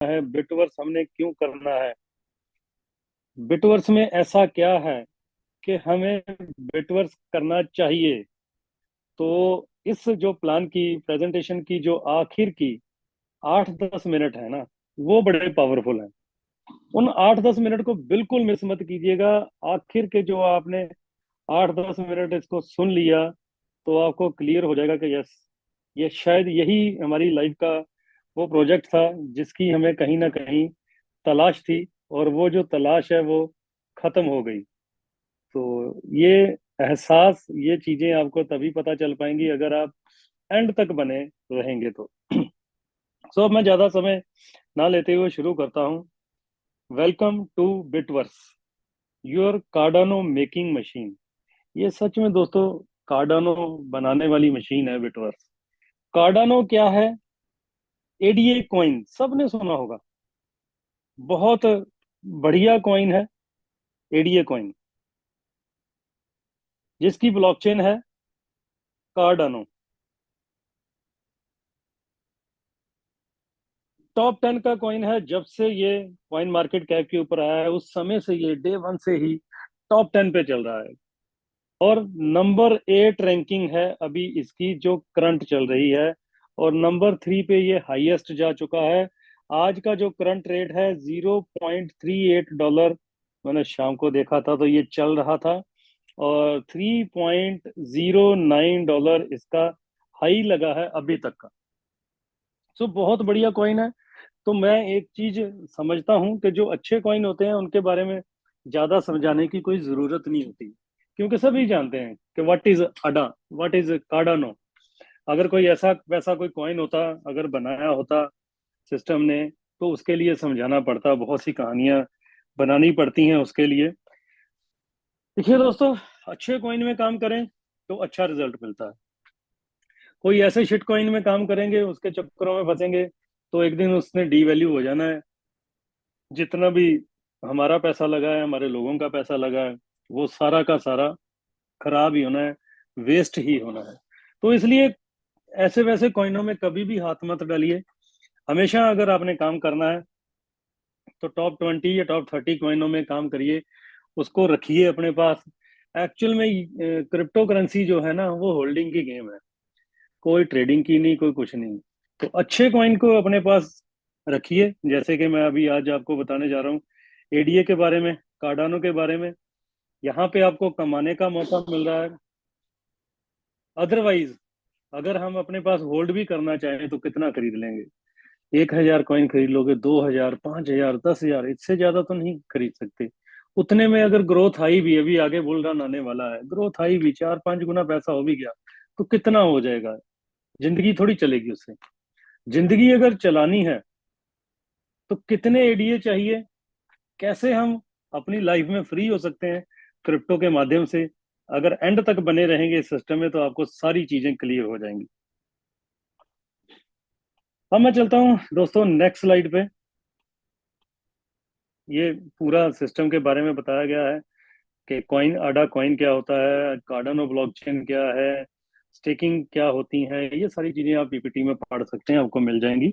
है, बिटवर्स हमने क्यों करना है, बिटवर्स में ऐसा क्या है कि हमें बिटवर्स करना चाहिए। तो इस जो प्लान की प्रेजेंटेशन की जो आखिर की 8-10 मिनट है ना, वो बड़े पावरफुल हैं। उन 8-10 मिनट को बिल्कुल मिस मत कीजिएगा। आखिर के जो आपने 8-10 मिनट इसको सुन लिया तो आपको क्लियर हो जाएगा कि यस, ये शायद यही हमारी लाइफ का वो प्रोजेक्ट था जिसकी हमें कहीं ना कहीं तलाश थी, और वो जो तलाश है वो खत्म हो गई। तो ये एहसास, ये चीजें आपको तभी पता चल पाएंगी अगर आप एंड तक बने रहेंगे तो। सो अब मैं ज्यादा समय ना लेते हुए शुरू करता हूँ। Welcome to Bitverse, your Cardano making machine. ये सच में दोस्तों कार्डानो बनाने वाली मशीन है बिटवर्स। कार्डानो क्या है? एडीए कॉइन सबने सुना होगा, बहुत बढ़िया कॉइन है एडीए कॉइन, जिसकी ब्लॉकचेन है कार्डानो। टॉप 10 का कॉइन है। जब से ये कॉइन मार्केट कैप के ऊपर आया है उस समय से ये डे 1 से ही टॉप 10 पे चल रहा है। और नंबर 8 रैंकिंग है अभी इसकी जो करंट चल रही है। और नंबर 3 पे ये हाईएस्ट जा चुका है। आज का जो करंट रेट है $0.38, मैंने शाम को देखा था तो ये चल रहा था। और $3.09 इसका हाई लगा है अभी तक का। सो बहुत बढ़िया कॉइन है। तो मैं एक चीज समझता हूँ कि जो अच्छे कॉइन होते हैं उनके बारे में ज्यादा समझाने की कोई जरूरत नहीं होती, क्योंकि सभी जानते हैं कि what is ADA, what is Cardano. अगर कोई ऐसा वैसा कोई कॉइन होता, अगर बनाया होता सिस्टम ने, तो उसके लिए समझाना पड़ता, बहुत सी कहानियां बनानी पड़ती हैं उसके लिए। देखिए दोस्तों, अच्छे कॉइन में काम करें तो अच्छा रिजल्ट मिलता है। कोई ऐसे शिट कॉइन में काम करेंगे, उसके चक्करों में फंसेंगे, तो एक दिन उसने डी वैल्यू हो जाना है। जितना भी हमारा पैसा लगा है, हमारे लोगों का पैसा लगा है, वो सारा का सारा खराब ही होना है, वेस्ट ही होना है। तो इसलिए ऐसे वैसे कॉइनों में कभी भी हाथ मत डालिए। हमेशा अगर आपने काम करना है तो टॉप 20 या टॉप 30 कॉइनों में काम करिए, उसको रखिए अपने पास। एक्चुअल में क्रिप्टो करेंसी जो है ना, वो होल्डिंग की गेम है, कोई ट्रेडिंग की नहीं, कोई कुछ नहीं। तो अच्छे कॉइन को अपने पास रखिए, जैसे कि मैं अभी आज आपको बताने जा रहा हूँ एडीए के बारे में, कार्डानो के बारे में। यहाँ पे आपको कमाने का मौका मिल रहा है। अदरवाइज अगर हम अपने पास होल्ड भी करना चाहें तो कितना खरीद लेंगे? 1,000 कॉइन खरीद लोगे, 2,000, 5,000, 10,000, इससे ज्यादा तो नहीं खरीद सकते। उतने में अगर ग्रोथ आई भी, अभी आगे बुल रन आने वाला है, ग्रोथ आई भी 4-5 गुना पैसा हो भी गया तो कितना हो जाएगा? जिंदगी थोड़ी चलेगी उससे। जिंदगी अगर चलानी है तो कितने एडीए चाहिए, कैसे हम अपनी लाइफ में फ्री हो सकते हैं क्रिप्टो के माध्यम से, अगर एंड तक बने रहेंगे इस सिस्टम में तो आपको सारी चीजें क्लियर हो जाएंगी। अब मैं चलता हूँ दोस्तों नेक्स्ट स्लाइड पे। ये पूरा सिस्टम के बारे में बताया गया है कि कॉइन आडा कॉइन क्या होता है, कार्डानो ब्लॉकचेन क्या है, स्टेकिंग क्या होती है, ये सारी चीजें आप पीपीटी में पढ़ सकते हैं, आपको मिल जाएंगी।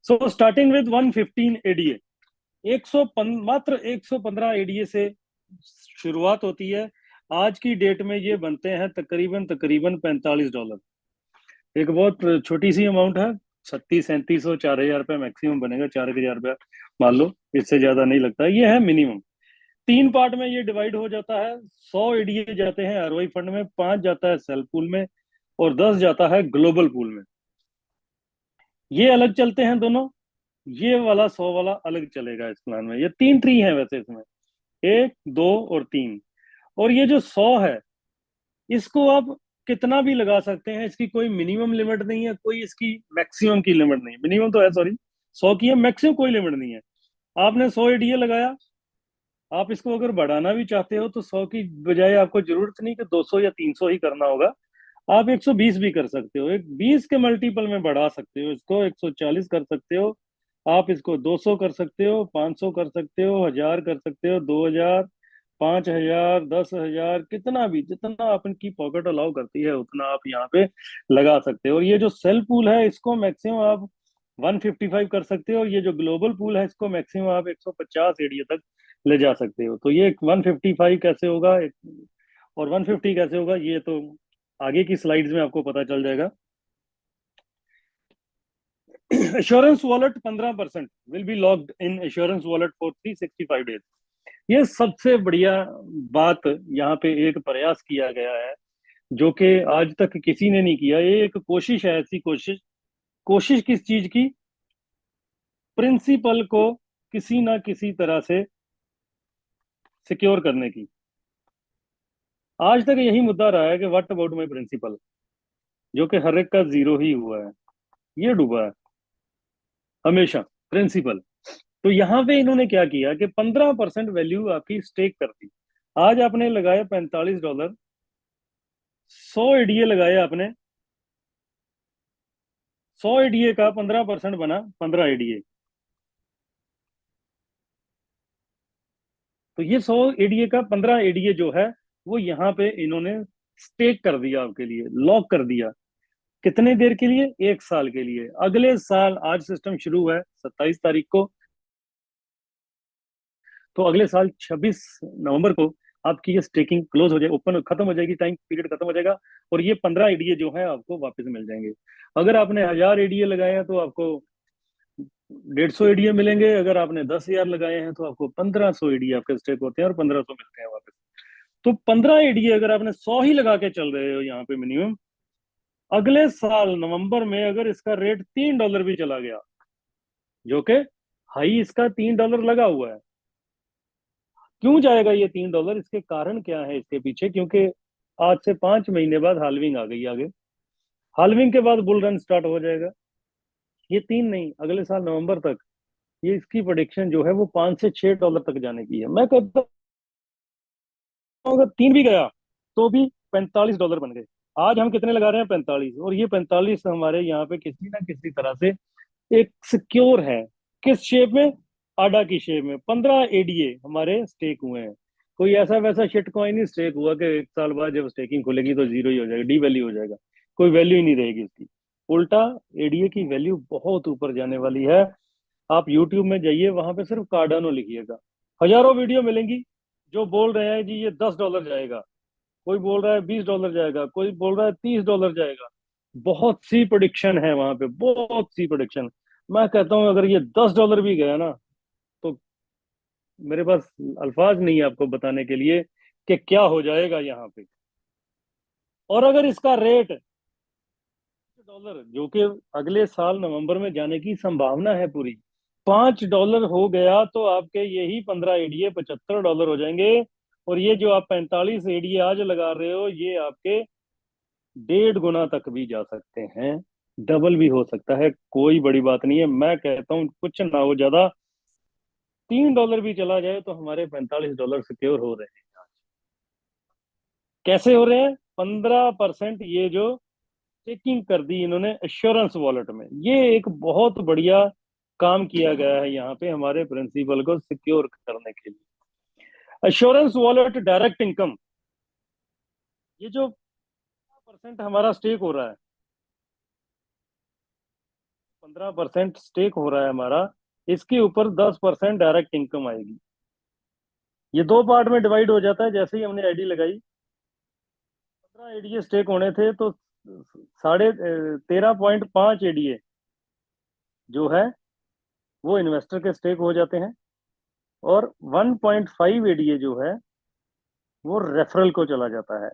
सो स्टार्टिंग विद 115 एडीए, मात्र 115 एडीए से शुरुआत होती है। आज की डेट में ये बनते हैं तकरीबन तकरीबन $45। एक बहुत छोटी सी अमाउंट है। 3600-3700, 4,000 रुपये मैक्सिमम बनेगा, 4,000 रुपया मान लो, इससे ज्यादा नहीं लगता, ये है मिनिमम। 3 पार्ट में ये डिवाइड हो जाता है। 100 एडीए जाते हैं आरओई फंड में, 5 जाता है सेल्फ पूल में, और 10 जाता है ग्लोबल पूल में। ये अलग चलते हैं दोनों। ये वाला 100 वाला अलग चलेगा इस प्लान में। ये 3 ट्री है वैसे इसमें, 1, 2 और 3। और ये जो 100 है, इसको आप कितना भी लगा सकते हैं, इसकी कोई मिनिमम लिमिट नहीं है, कोई इसकी मैक्सिमम की लिमिट नहीं। मिनिमम तो है, सॉरी, 100 की है, मैक्सिमम कोई लिमिट नहीं है। आपने 100 एडीए लगाया, आप इसको अगर बढ़ाना भी चाहते हो तो 100 की बजाय आपको जरूरत नहीं कि 200 या 300 ही करना होगा। आप 120 भी कर सकते हो, एक 20 के मल्टीपल में बढ़ा सकते हो, इसको 140 कर सकते हो, आप इसको 200 कर सकते हो, 500 कर सकते हो, 1,000 कर सकते हो, 2,000, 5,000, 10,000, कितना भी, जितना आपकी पॉकेट अलाउ करती है उतना आप यहाँ पे लगा सकते हो। और ये जो सेल पूल है, इसको मैक्सिमम आप 155 कर सकते हो, और ये जो ग्लोबल पूल है इसको मैक्सिमम आप 150 एडीए तक ले जा सकते हो। तो ये 155 कैसे होगा और 150 कैसे होगा, ये तो आगे की स्लाइड्स में आपको पता चल जाएगा। Assurance wallet 15% will be locked in assurance wallet for 365 days. ये सबसे बढ़िया बात, यहाँ पे एक प्रयास किया गया है जो कि आज तक किसी ने नहीं किया। ये एक कोशिश है, ऐसी कोशिश, कोशिश किस चीज की, प्रिंसिपल को किसी ना किसी तरह से सिक्योर करने की। आज तक यही मुद्दा रहा है कि व्हाट अबाउट माई प्रिंसिपल, जो कि हर एक का जीरो ही हुआ है, ये डूबा है हमेशा प्रिंसिपल। तो यहाँ पे इन्होंने क्या किया कि 15% वैल्यू आपकी स्टेक कर दी। आज आपने लगाया $45, 100 एडीए लगाया आपने, 100 एडीए का 15% बना 15 एडीए। तो ये 100 एडीए का 15 एडीए जो है वो यहाँ पे इन्होंने स्टेक कर दिया, आपके लिए लॉक कर दिया। कितने देर के लिए? 1 साल के लिए। अगले साल, आज सिस्टम शुरू है 27 तारीख को, तो अगले साल 26 नवंबर को आपकी ये स्टेकिंग क्लोज हो जाए, ओपन खत्म हो जाएगी, टाइम पीरियड खत्म हो जाएगा, और ये 15 एडीए जो है आपको वापस मिल जाएंगे। अगर आपने 1000 एडीए लगाए हैं तो आपको 150 एडीए मिलेंगे। अगर आपने 10,000 लगाए हैं तो आपको 1500 एडीए आपके स्टेक होते हैं और 1500 मिलते हैं वापस। तो 15 एडीए अगर आपने 100 ही लगा के चल रहे हो यहाँ पे मिनिमम, अगले साल नवंबर में अगर इसका रेट $3 भी चला गया, जो कि हाई इसका $3 लगा हुआ है। क्यों जाएगा ये $3? इसके कारण क्या है इसके पीछे? क्योंकि आज से 5 महीने बाद हाल्विंग आ गई आगे, हाल्विंग के बाद बुल रन स्टार्ट हो जाएगा। ये तीन नहीं, अगले साल नवंबर तक ये इसकी प्रोडिक्शन जो है वो $5 से $6 तक जाने की है। मैं कहता हूँ अगर तीन भी गया तो भी $45 बन गए। आज हम कितने लगा रहे हैं? 45, और ये 45 हमारे यहाँ पे किसी ना किसी तरह से एक सिक्योर है। किस शेप में? आडा की शेप में 15 एडीए हमारे स्टेक हुए हैं। कोई ऐसा वैसा शिट कॉइन नहीं स्टेक हुआ कि 1 साल बाद जब स्टेकिंग खुलेगी तो जीरो ही हो जाएगा, डी वैल्यू हो जाएगा, कोई वैल्यू ही नहीं रहेगी उसकी। उल्टा एडीए की वैल्यू बहुत ऊपर जाने वाली है। आप यूट्यूब में जाइए, वहां पे सिर्फ कार्डानो लिखिएगा, हजारों वीडियो मिलेंगी जो बोल रहे हैं जी ये $10 जाएगा, कोई बोल रहा है $20 जाएगा, कोई बोल रहा है $30 जाएगा। बहुत सी प्रोडिक्शन है वहां पे, बहुत सी प्रोडिक्शन। मैं कहता हूँ अगर ये $10 भी गया ना, तो मेरे पास अल्फाज नहीं है आपको बताने के लिए कि क्या हो जाएगा यहाँ पे। और अगर इसका रेट डॉलर, जो कि अगले साल नवंबर में जाने की संभावना है पूरी, $5 हो गया तो आपके यही 15 एडीए $75 हो जाएंगे। और ये जो आप 45 एडीए आज लगा रहे हो, ये आपके 1.5 गुना तक भी जा सकते हैं, डबल भी हो सकता है, कोई बड़ी बात नहीं है। मैं कहता हूँ कुछ ना हो ज्यादा, $3 भी चला जाए तो हमारे $45 सिक्योर हो रहे हैं। कैसे हो रहे हैं? 15% ये जो चेकिंग कर दी इन्होंने एश्योरेंस वॉलेट में, ये एक बहुत बढ़िया काम किया गया है यहाँ पे हमारे प्रिंसिपल को सिक्योर करने के लिए। एश्योरेंस वॉलेट डायरेक्ट इनकम, ये जो परसेंट हमारा स्टेक हो रहा है, 15% स्टेक हो रहा है हमारा, इसके ऊपर 10% डायरेक्ट इनकम आएगी। ये दो पार्ट में डिवाइड हो जाता है। जैसे ही हमने आईडी लगाई, 15 एडीए स्टेक होने थे, तो 13.5 एडीए जो है वो इन्वेस्टर के स्टेक हो जाते हैं, और 1.5 एडीए जो है वो रेफरल को चला जाता है।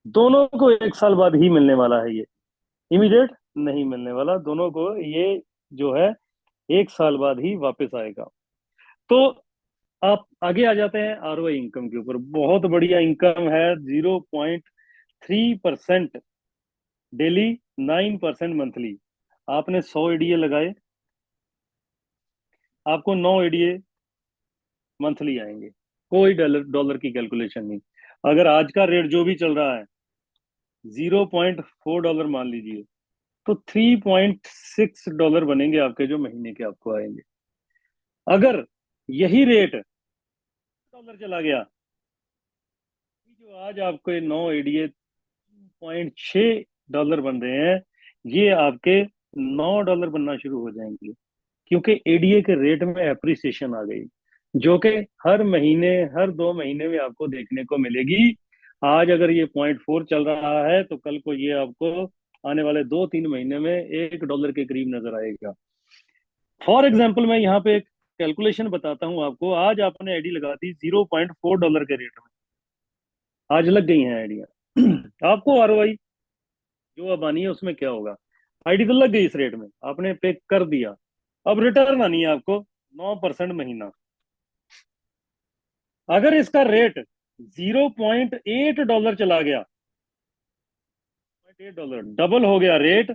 दोनों को 1 साल बाद ही मिलने वाला है ये, इमीडिएट नहीं मिलने वाला, दोनों को ये जो है 1 साल बाद ही वापस आएगा। तो आप आगे आ जाते हैं आरओआई इनकम के ऊपर। बहुत बढ़िया इनकम है, 0.3% डेली, 9% मंथली। आपने 100 एडीए लगाए, आपको 9 एडीए मंथली आएंगे। कोई डॉलर डॉलर की कैलकुलेशन नहीं। अगर आज का रेट जो भी चल रहा है, $0.4 मान लीजिए, तो $3.6 बनेंगे आपके, जो महीने के आपको आएंगे। अगर यही रेट डॉलर चला गया, जो आज आपके 9 एडीए $0.6 बन रहे हैं, ये आपके $9 बनना शुरू हो जाएंगे, क्योंकि एडीए के रेट में एप्रिसिएशन आ गई, जो कि हर महीने, हर 2 महीने में आपको देखने को मिलेगी। आज अगर ये 0.4 चल रहा है तो कल को ये आपको आने वाले 2-3 महीने में $1 के करीब नजर आएगा। फॉर एग्जाम्पल मैं यहाँ पे एक कैलकुलेशन बताता हूँ आपको। आज आपने आईडी लगा दी $0.4 के रेट में, आज लग गई है आईडिया। आपको आरओआई जो अब आनी है उसमें क्या होगा? आईडी तो लग गई इस रेट में, आपने पे कर दिया, अब रिटर्न आनी है आपको 9% महीना। अगर इसका रेट $0.8 चला गया, $0.8 डबल हो गया रेट,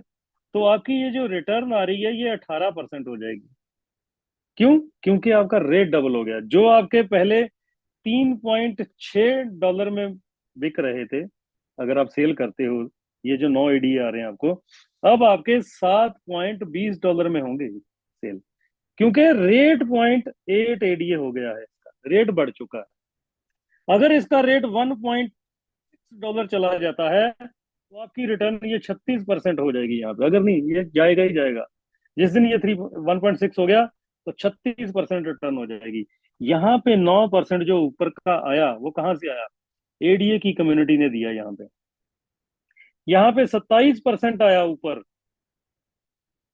तो आपकी ये जो रिटर्न आ रही है ये 18% हो जाएगी। क्यों? क्योंकि आपका रेट डबल हो गया। जो आपके पहले $3.6 में बिक रहे थे, अगर आप सेल करते हो, ये जो 9 एडी आ रहे हैं आपको, अब आपके $7.20 में होंगे सेल, क्योंकि रेट $0.8 हो गया है, इसका रेट बढ़ चुका है। अगर इसका रेट $1.6 चला जाता है तो आपकी रिटर्न ये 36% हो जाएगी यहाँ पे। अगर नहीं, ये जाएगा ही जाएगा। जिस दिन ये 1.6 हो गया तो 36% रिटर्न हो जाएगी। यहाँ पे 9% जो ऊपर का आया वो कहाँ से आया? एडीए की कम्युनिटी ने दिया यहाँ पे। यहाँ पे 27% आया ऊपर,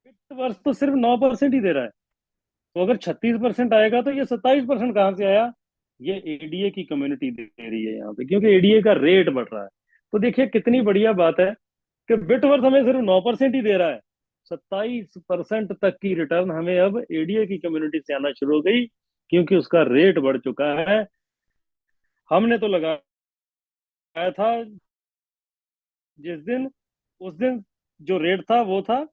वित्त वर्ष तो सिर्फ 9% ही दे रहा है। तो अगर 36% आएगा तो ये 27% कहाँ से आया? ये एडीए की कम्युनिटी दे रही है यहाँ पे, क्योंकि एडीए का रेट बढ़ रहा है। तो देखिए कितनी बढ़िया बात है कि बिटवर्थ हमें सिर्फ 9% ही दे रहा है, 27% तक की रिटर्न हमें अब एडीए की कम्युनिटी से आना शुरू हो गई, क्योंकि उसका रेट बढ़ चुका है। हमने तो लगाया था जिस दिन, उस दिन जो रेट था वो था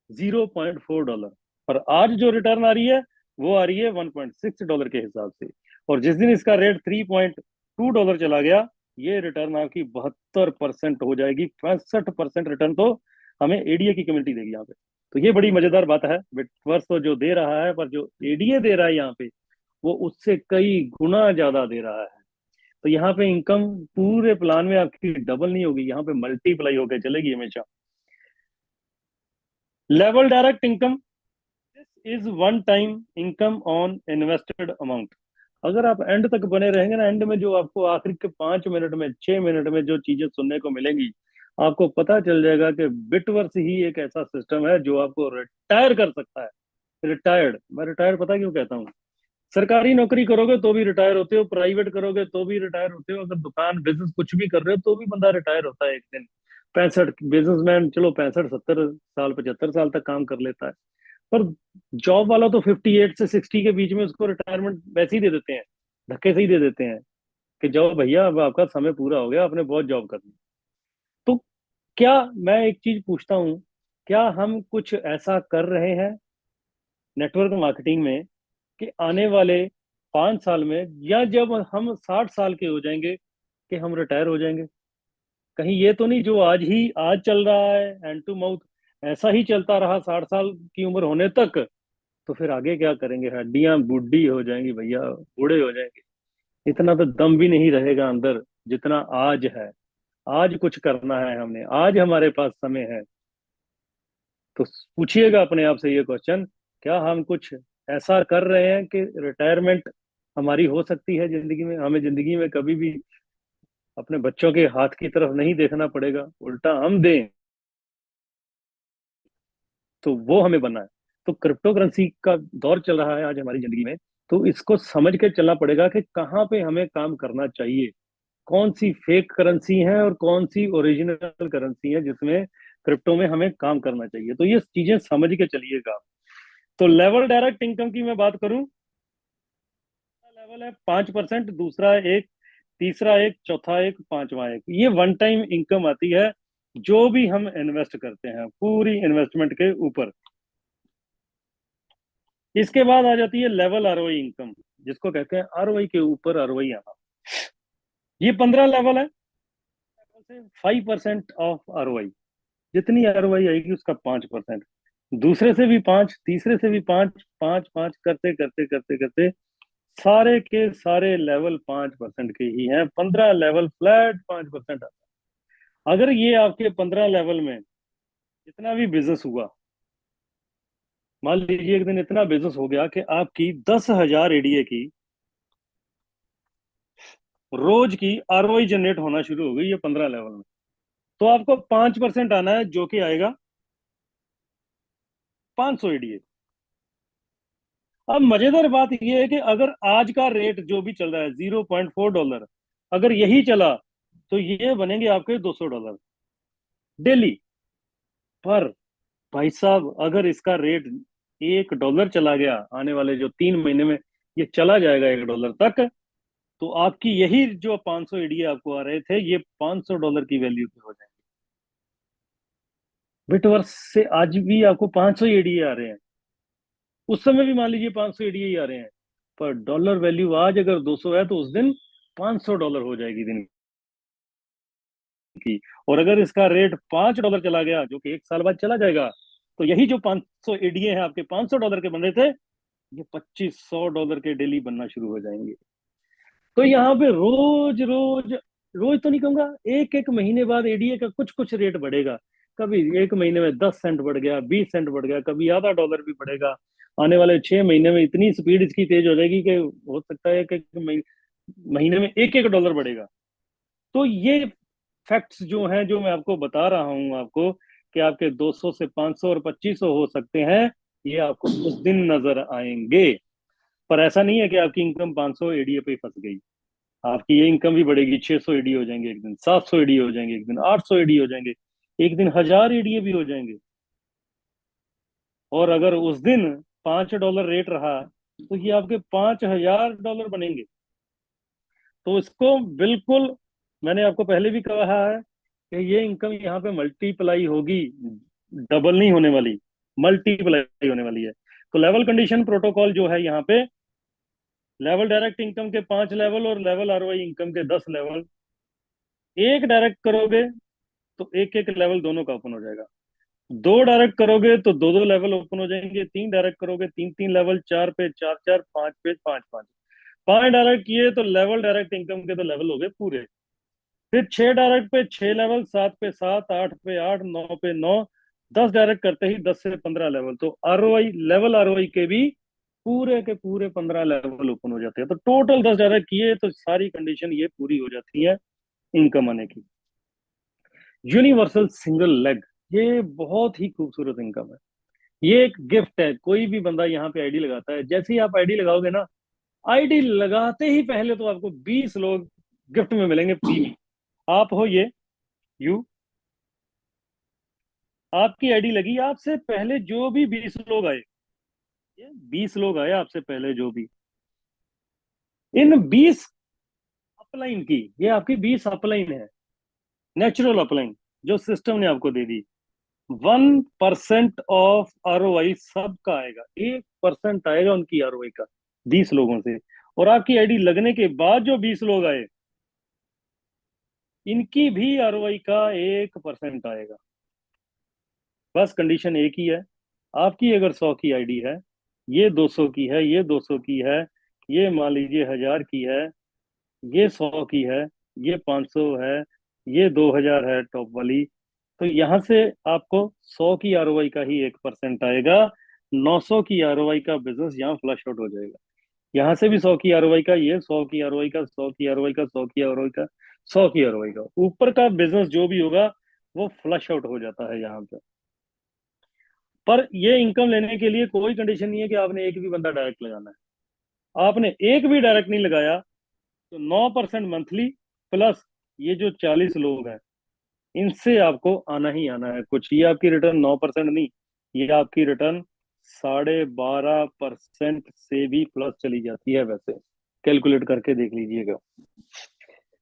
$0.4, और आज जो रिटर्न आ रही है वो आ रही है $1.6 के हिसाब से। और जिस दिन इसका रेट $3.2 चला गया, ये रिटर्न आपकी 72% हो जाएगी। 65% रिटर्न तो हमें एडीए की कम्युनिटी देगी यहाँ पे। तो ये बड़ी मजेदार बात है। बिटवर्स तो जो दे रहा है, पर जो एडीए दे रहा है यहाँ पे, वो उससे कई गुना ज्यादा दे रहा है। तो यहाँ पे इनकम पूरे प्लान में आपकी डबल नहीं होगी, यहाँ पे मल्टीप्लाई होकर चलेगी हमेशा। Level direct income, this is one time income on invested amount. अगर आप एंड तक बने रहेंगे ना, एंड में जो आपको आखिर के 5 मिनट में, 6 मिनट में जो चीजें सुनने को मिलेंगी, आपको पता चल जाएगा कि बिटवर्स ही एक ऐसा सिस्टम है जो आपको रिटायर कर सकता है। रिटायर्ड, मैं रिटायर्ड पता क्यों कहता हूँ? सरकारी नौकरी करोगे तो भी रिटायर होते हो, प्राइवेट करोगे तो भी रिटायर होते हो, अगर दुकान बिजनेस कुछ भी कर रहे हो तो भी बंदा रिटायर होता है एक दिन। 65 बिजनेसमैन चलो 65-70 साल, 75 साल तक काम कर लेता है, पर जॉब वाला तो 58 से 60 के बीच में उसको रिटायरमेंट वैसे ही दे देते हैं, धक्के से ही दे देते हैं कि जाओ भैया अब आपका समय पूरा हो गया, आपने बहुत जॉब करनी। तो क्या, मैं एक चीज पूछता हूँ, क्या हम कुछ ऐसा कर रहे हैं नेटवर्क मार्केटिंग में कि आने वाले 5 साल में, या जब हम 60 साल के हो जाएंगे, कि हम रिटायर हो जाएंगे? कहीं ये तो नहीं जो आज चल रहा है हैंड टू माउथ, ऐसा ही चलता रहा 60 साल की उम्र होने तक, तो फिर आगे क्या करेंगे? हड्डियां बूढ़ी हो जाएंगी भैया, बूढ़े हो जाएंगे। इतना तो दम भी नहीं रहेगा अंदर जितना आज है। आज कुछ करना है हमने, आज हमारे पास समय है। तो पूछिएगा अपने आप से ये क्वेश्चन, क्या हम कुछ ऐसा कर रहे हैं कि रिटायरमेंट हमारी हो सकती है जिंदगी में? हमें जिंदगी में कभी भी अपने बच्चों के हाथ की तरफ नहीं देखना पड़ेगा, उल्टा हम दें तो वो हमें बनना है। तो क्रिप्टो करेंसी का दौर चल रहा है आज हमारी जिंदगी में, तो इसको समझ के चलना पड़ेगा कि कहाँ पे हमें काम करना चाहिए, कौन सी फेक करेंसी है और कौन सी ओरिजिनल करेंसी है जिसमें क्रिप्टो में हमें काम करना चाहिए। तो ये चीजें समझ के चलिएगा। तो लेवल डायरेक्ट इनकम की मैं बात करूं, लेवल है 5%, दूसरा एक, तीसरा एक, चौथा एक, पांचवा एक। ये वन टाइम इनकम आती है जो भी हम इन्वेस्ट करते हैं पूरी इन्वेस्टमेंट के ऊपर। इसके बाद आ जाती है लेवल आरओई इनकम, जिसको कहते हैं आरओई के ऊपर आरओई आना। ये 15 लेवल है, 5% ऑफ आरओई। जितनी आरओई आएगी उसका 5%, दूसरे से भी 5, तीसरे से भी 5, 5 5 करते करते करते करते सारे के सारे लेवल 5% के ही हैं। 15 लेवल फ्लैट 5% आता है। अगर ये आपके 15 लेवल में जितना भी बिजनेस हुआ, मान लीजिए एक दिन इतना बिजनेस हो गया कि आपकी 10,000 एडीए की रोज की आरओआई जनरेट होना शुरू हो गई है 15 लेवल में, तो आपको 5% आना है, जो कि आएगा 500 एडीए। अब मजेदार बात यह है कि अगर आज का रेट जो भी चल रहा है $0.4, अगर यही चला तो ये बनेंगे आपके $200 डेली। पर भाई साहब, अगर इसका रेट $1 चला गया, आने वाले जो 3 महीने में ये चला जाएगा $1 तक, तो आपकी यही जो 500 एडीए आपको आ रहे थे, ये $500 की वैल्यू पे हो जाएंगे। बिटवर्स से आज भी आपको 500 एडीए आ रहे हैं, उस समय भी मान लीजिए 500 एडीए ही आ रहे हैं। पर डॉलर वैल्यू आज अगर 200 है, तो उस दिन $500 हो जाएगी दिन की। और अगर इसका रेट $5 चला गया, जो कि 1 साल बाद चला जाएगा, तो यही जो 500 एडीए हैं आपके $500 के बन रहे थे, ये $2500 के डेली बनना शुरू हो जाएंगे। तो यहाँ पे रोज रोज, रोज तो नहीं कहूंगा, एक एक महीने बाद एडीए का कुछ कुछ रेट बढ़ेगा। कभी एक महीने में 10 सेंट बढ़ गया, 20 सेंट बढ़ गया, कभी आधा डॉलर भी बढ़ेगा। आने वाले 6 महीने में इतनी स्पीड इसकी तेज हो जाएगी कि हो सकता है कि महीने में एक एक डॉलर बढ़ेगा। तो ये फैक्ट्स जो हैं, जो मैं आपको बता रहा हूं आपको, कि आपके 200 से 500 और 2500 हो सकते हैं, ये आपको उस दिन नजर आएंगे। पर ऐसा नहीं है कि आपकी इनकम 500 एडीए पे ही फंस गई। आपकी ये इनकम भी बढ़ेगी, 600 एडीए हो जाएंगे एक दिन, 700 एडीए हो जाएंगे एक दिन, 800 एडीए हो जाएंगे एक दिन, 1000 एडीए भी हो जाएंगे। और अगर उस दिन $5 रेट रहा, तो ये आपके $5000 बनेंगे। तो इसको बिल्कुल, मैंने आपको पहले भी कहा है कि ये इनकम यहाँ पे मल्टीप्लाई होगी, डबल नहीं होने वाली, मल्टीप्लाई होने वाली है। तो लेवल कंडीशन प्रोटोकॉल जो है यहाँ पे, लेवल डायरेक्ट इनकम के 5 लेवल और लेवल आरओआई इनकम के 10 लेवल। एक डायरेक्ट करोगे तो एक एक लेवल दोनों का ओपन हो जाएगा। दो डायरेक्ट करोगे तो दो दो लेवल ओपन हो जाएंगे। तीन डायरेक्ट करोगे, तीन तीन लेवल। चार पे चार चार, पांच पे पांच पांच। पांच डायरेक्ट किए तो लेवल डायरेक्ट इनकम के तो लेवल हो गए पूरे। फिर छह डायरेक्ट पे 6 लेवल, सात पे सात, आठ पे आठ, नौ पे नौ। 10 डायरेक्ट करते ही 10 से 15 लेवल, तो आरओआई, लेवल आरओआई के भी पूरे के पूरे 15 लेवल ओपन हो जाते हैं। तो टोटल 10 डायरेक्ट किए तो सारी कंडीशन ये पूरी हो जाती है इनकम आने की। यूनिवर्सल सिंगल लेग, ये बहुत ही खूबसूरत इनकम है। ये एक गिफ्ट है। कोई भी बंदा यहाँ पे आईडी लगाता है, जैसे ही आप आईडी लगाओगे ना, आईडी लगाते ही पहले तो आपको 20 लोग गिफ्ट में मिलेंगे फ्री में। आप हो ये, यू, आपकी आईडी लगी, आपसे पहले जो भी 20 लोग आए, ये 20 लोग आए आपसे पहले जो भी, इन 20 अपलाइन की, ये आपकी 20 अपलाइन है, नेचुरल अपलाइन, जो सिस्टम ने आपको दे दी। 1% ऑफ आरओआई सबका आएगा, 1% आएगा उनकी आरओआई का, 20 लोगों से। और आपकी आईडी लगने के बाद जो 20 लोग आए, इनकी भी आरओआई का 1% आएगा। बस कंडीशन एक ही है, आपकी अगर 100 की आईडी है, ये 200 की है, ये 200 की है, ये मान लीजिए 1000 की है, ये 100 की है, ये 500 है, ये 2000 है टॉप वाली, तो यहां से आपको 100 की आरओआई का ही 1% आएगा। 900 की आरओआई का बिजनेस यहाँ फ्लश आउट हो जाएगा। यहाँ से भी 100 की आरओआई का, ये 100 की आरओआई का, 100 की आरओआई का, 100 की आरओआई का, 100 की आरओआई का, ऊपर का बिजनेस जो भी होगा वो फ्लश आउट हो जाता है यहाँ पे। पर ये इनकम लेने के लिए कोई कंडीशन नहीं है कि आपने एक भी बंदा डायरेक्ट लगाना है। आपने एक भी डायरेक्ट नहीं लगाया, तो 9% मंथली प्लस ये जो 40 लोग हैं, इनसे आपको आना ही आना है कुछ। ये आपकी रिटर्न 9% नहीं, ये आपकी रिटर्न 12.5% से भी प्लस चली जाती है वैसे, कैलकुलेट करके देख लीजिएगा।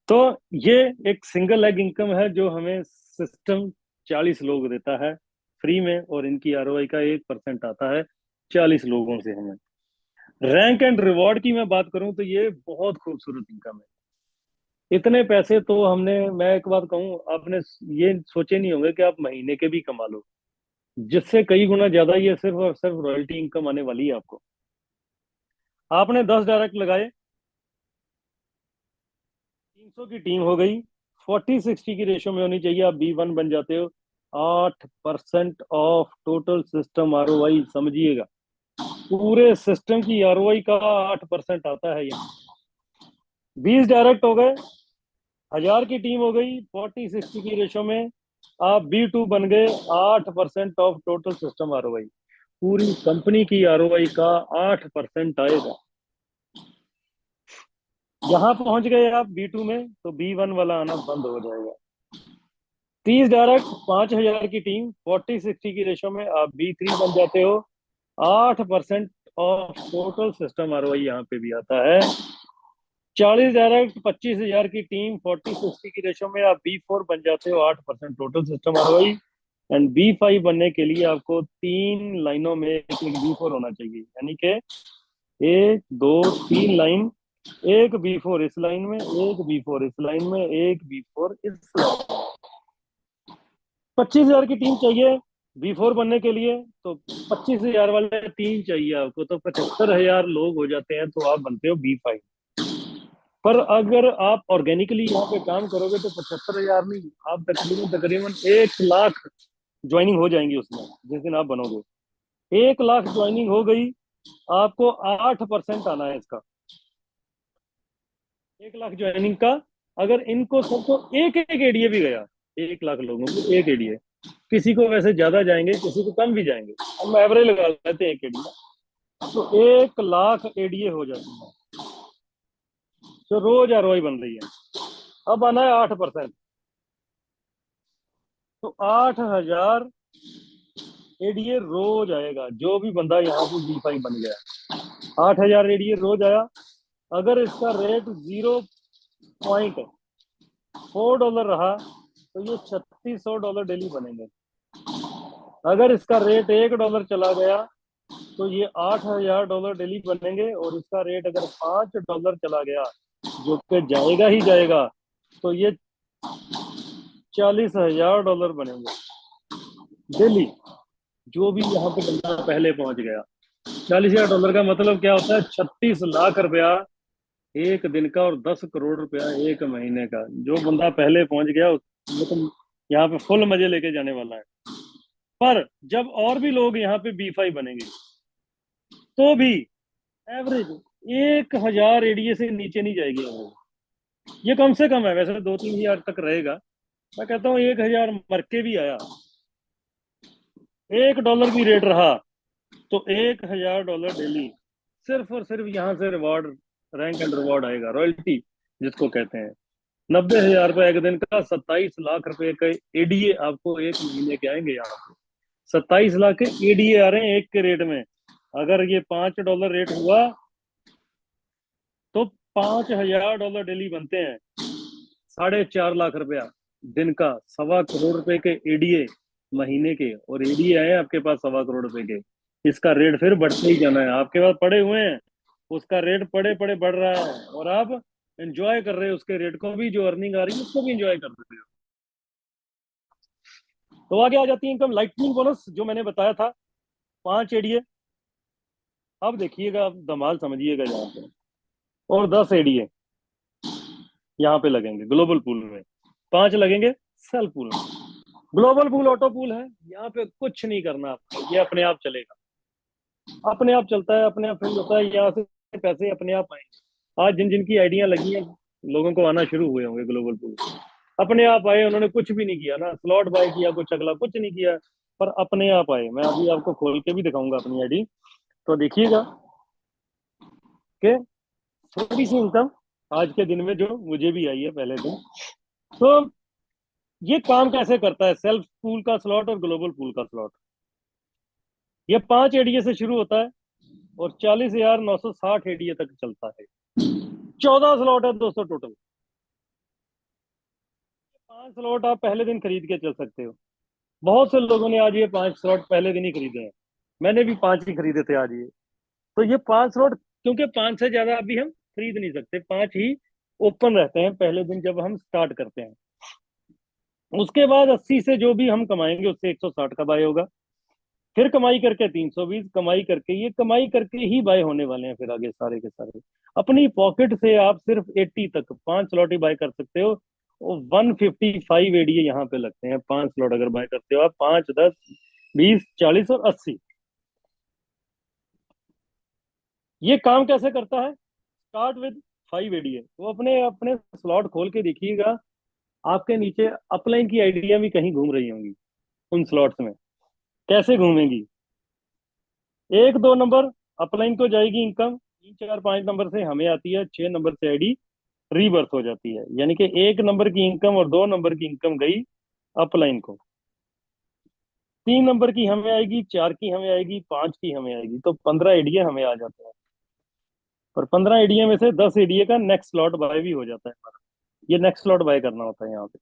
तो ये एक सिंगल लेग इनकम है जो हमें सिस्टम 40 लोग देता है फ्री में, और इनकी आरओआई का 1% आता है 40 लोगों से हमें। रैंक एंड रिवॉर्ड की मैं बात करूं तो ये बहुत खूबसूरत इनकम है। इतने पैसे तो हमने, मैं एक बात कहूं, आपने ये सोचे नहीं होंगे कि आप महीने के भी कमा लो, जिससे कई गुना ज्यादा ये सिर्फ और सिर्फ रॉयल्टी इनकम आने वाली है आपको। आपने 10 डायरेक्ट लगाए, 300 की टीम हो गई, 40-60 की रेशो में होनी चाहिए, आप B1 बन जाते हो। 8% ऑफ टोटल सिस्टम आरओआई, समझिएगा। पूरे सिस्टम की आरओआई का 8% आता है यहाँ। 20 डायरेक्ट हो गए, 1000 की टीम हो गई, 40-60 की रेशो में आप B2 बन गए। 8% ऑफ टोटल सिस्टम आरओआई, पूरी कंपनी की आरओआई का 8% आएगा। यहां पहुंच गए आप B2 में, तो B1 वाला आना बंद हो जाएगा। 30 डायरेक्ट, 5000 की टीम, 40-60 की रेशो में आप B3 बन जाते हो। 8% ऑफ टोटल सिस्टम आरओआई यहाँ पे भी आता है। 40 डायरेक्ट, 25,000 की टीम, 40-60 की रेशो में आप B4 बन जाते हो। 8% total system ROI. And B5 बनने के लिए आपको 3 लाइनों में एक B4 होना चाहिए, यानी कि 1, 2, 3 लाइन। एक B4 इस लाइन में, एक B4 इस लाइन में, एक B4 इस लाइन। 25,000 की टीम चाहिए B4 बनने के लिए, तो 25,000 वाले 3 चाहिए आपको, तो 75,000 लोग हो जाते हैं, तो आप बनते हो B5। पर अगर आप ऑर्गेनिकली यहाँ पे काम करोगे तो 75,000 नहीं, आप तकरीबन तकरीबन 1 लाख ज्वाइनिंग हो जाएंगी उसमें जिस दिन आप बनोगे। 1 लाख ज्वाइनिंग हो गई, आपको 8% आना है इसका। 1 लाख ज्वाइनिंग का, अगर इनको सबको एक एक एडीए भी गया, 1 लाख लोगों को एक एडीए, किसी को वैसे ज्यादा जाएंगे, किसी को कम भी जाएंगे, हम एवरेज लगा लेते हैं एक एडीए, तो 1 लाख एडीए हो जाती है, जो रोज आरओआई बन रही है। अब आना है 8%, तो 8,000 एडीए रोज आएगा, जो भी बंदा यहाँ पे B5 बन गया। 8,000 एडीए रोज आया। अगर इसका रेट $0.4 रहा, तो ये $3,600 डेली बनेंगे। अगर इसका रेट $1 चला गया, तो ये $8,000 डेली बनेंगे। और इसका रेट अगर $5 चला गया, जो कि जाएगा ही जाएगा, तो ये $40,000 बनेंगे डेली, जो भी यहाँ पे बंदा पहले पहुंच गया। $40,000 का मतलब क्या होता है? 36 लाख रुपया एक दिन का, और 10 करोड़ रुपया एक महीने का। जो बंदा पहले पहुंच गया वो तो यहाँ पे फुल मजे लेके जाने वाला है। पर जब और भी लोग यहाँ पे B5 बनेंगे, तो भी एवरेज 1,000 एडीए से नीचे नहीं जाएगी एवरेज। ये कम से कम है, वैसे 2-3 हजार तक रहेगा। मैं कहता हूँ 1,000 मर के भी आया, $1 भी रेट रहा, तो $1,000 डेली सिर्फ और सिर्फ यहाँ से रिवॉर्ड, रैंक एंड रिवॉर्ड आएगा, रॉयल्टी जिसको कहते हैं। 90,000 रुपये एक दिन का, 27 लाख रुपए के एडीए आपको एक महीने के आएंगे यहाँ पे। 27 लाख के एडीए आ रहे हैं एक के रेट में। अगर ये $5 रेट हुआ, तो $5,000 डेली बनते हैं। 4.5 लाख रुपया दिन का, 1.25 करोड़ रुपए के एडीए महीने के, और एडीए आए आपके पास 1.25 करोड़ रुपए के। इसका रेट फिर बढ़ते ही जाना है, आपके पास पड़े हुए हैं, उसका रेट पड़े पड़े बढ़ रहा है, और आप एंजॉय कर रहे हो उसके रेट को भी, जो अर्निंग आ रही है उसको भी एंजॉय कर रहे हो। तो आगे आ जाती है इनकम, लाइटनिंग बोनस जो मैंने बताया था, 5 एडीए। अब देखिएगा, अब धमाल समझिएगा यहाँ पे, और 10 एडीए यहाँ पे लगेंगे ग्लोबल पूल में, 5 लगेंगे सेल पूल में। ग्लोबल पूल ऑटो पूल है, यहाँ पे कुछ नहीं करना आपको, ये अपने आप चलेगा, अपने आप चलता है, अपने आप फिल होता है, यहाँ से पैसे अपने आप आएंगे। आज जिन जिन की आइडिया लगी है, लोगों को आना शुरू हुए होंगे ग्लोबल पूल, अपने आप आए, उन्होंने कुछ भी नहीं किया ना, स्लॉट बाय किया, कुछ अगला कुछ नहीं किया, पर अपने आप आए। मैं अभी आपको खोल के भी दिखाऊंगा अपनी आईडी, तो देखिएगा कि थोड़ी सी इनकम आज के दिन में जो मुझे भी आई है पहले दिन। तो ये काम कैसे करता है, सेल्फ पूल का स्लॉट और ग्लोबल पूल का स्लॉट। ये 5 एडीए से शुरू होता है, और 40,960 एडीए तक चलता है। 14 स्लॉट है दोस्तों टोटल। 5 स्लॉट आप पहले दिन खरीद के चल सकते हो। बहुत से लोगों ने आज ये 5 स्लॉट पहले दिन ही खरीदे हैं, मैंने भी 5 ही खरीदे थे आज ये। तो ये 5 स्लॉट, क्योंकि 5 से ज्यादा अभी हम खरीद नहीं सकते, 5 ही ओपन रहते हैं पहले दिन जब हम स्टार्ट करते हैं। उसके बाद 80 से जो भी हम कमाएंगे, उससे 160 का बाय होगा, फिर कमाई करके 320, कमाई करके, ये कमाई करके ही बाय होने वाले हैं फिर आगे सारे के सारे। अपनी पॉकेट से आप सिर्फ 80 तक 5 स्लॉट ही बाय कर सकते हो, वो 155 एडीए यहाँ पे लगते हैं, 5 स्लॉट अगर बाय करते हो आप, 5, 10, 20, 40 और 80। ये काम कैसे करता है? स्टार्ट विद 5 एडीए, वो अपने अपने स्लॉट खोल के देखिएगा, आपके नीचे अपलाइन की आइडिया भी कहीं घूम रही होंगी उन स्लॉट्स में। कैसे घूमेंगी? 1, 2 नंबर अपलाइन को जाएगी इनकम, 3, 4, 5 नंबर से हमें आती है, 6 नंबर से आईडी रीबर्थ हो जाती है, यानी कि 1 नंबर की इनकम और 2 नंबर की इनकम गई अपलाइन को। 3 नंबर की हमें आएगी, 4 की हमें आएगी, 5 की हमें आएगी, तो 15 एडीए हमें आ जाते हैं। और 15 एडीए में से 10 एडीए का नेक्स्ट स्लॉट बाय भी हो जाता है हमारा। ये नेक्स्ट स्लॉट बाय करना होता है यहाँ पे।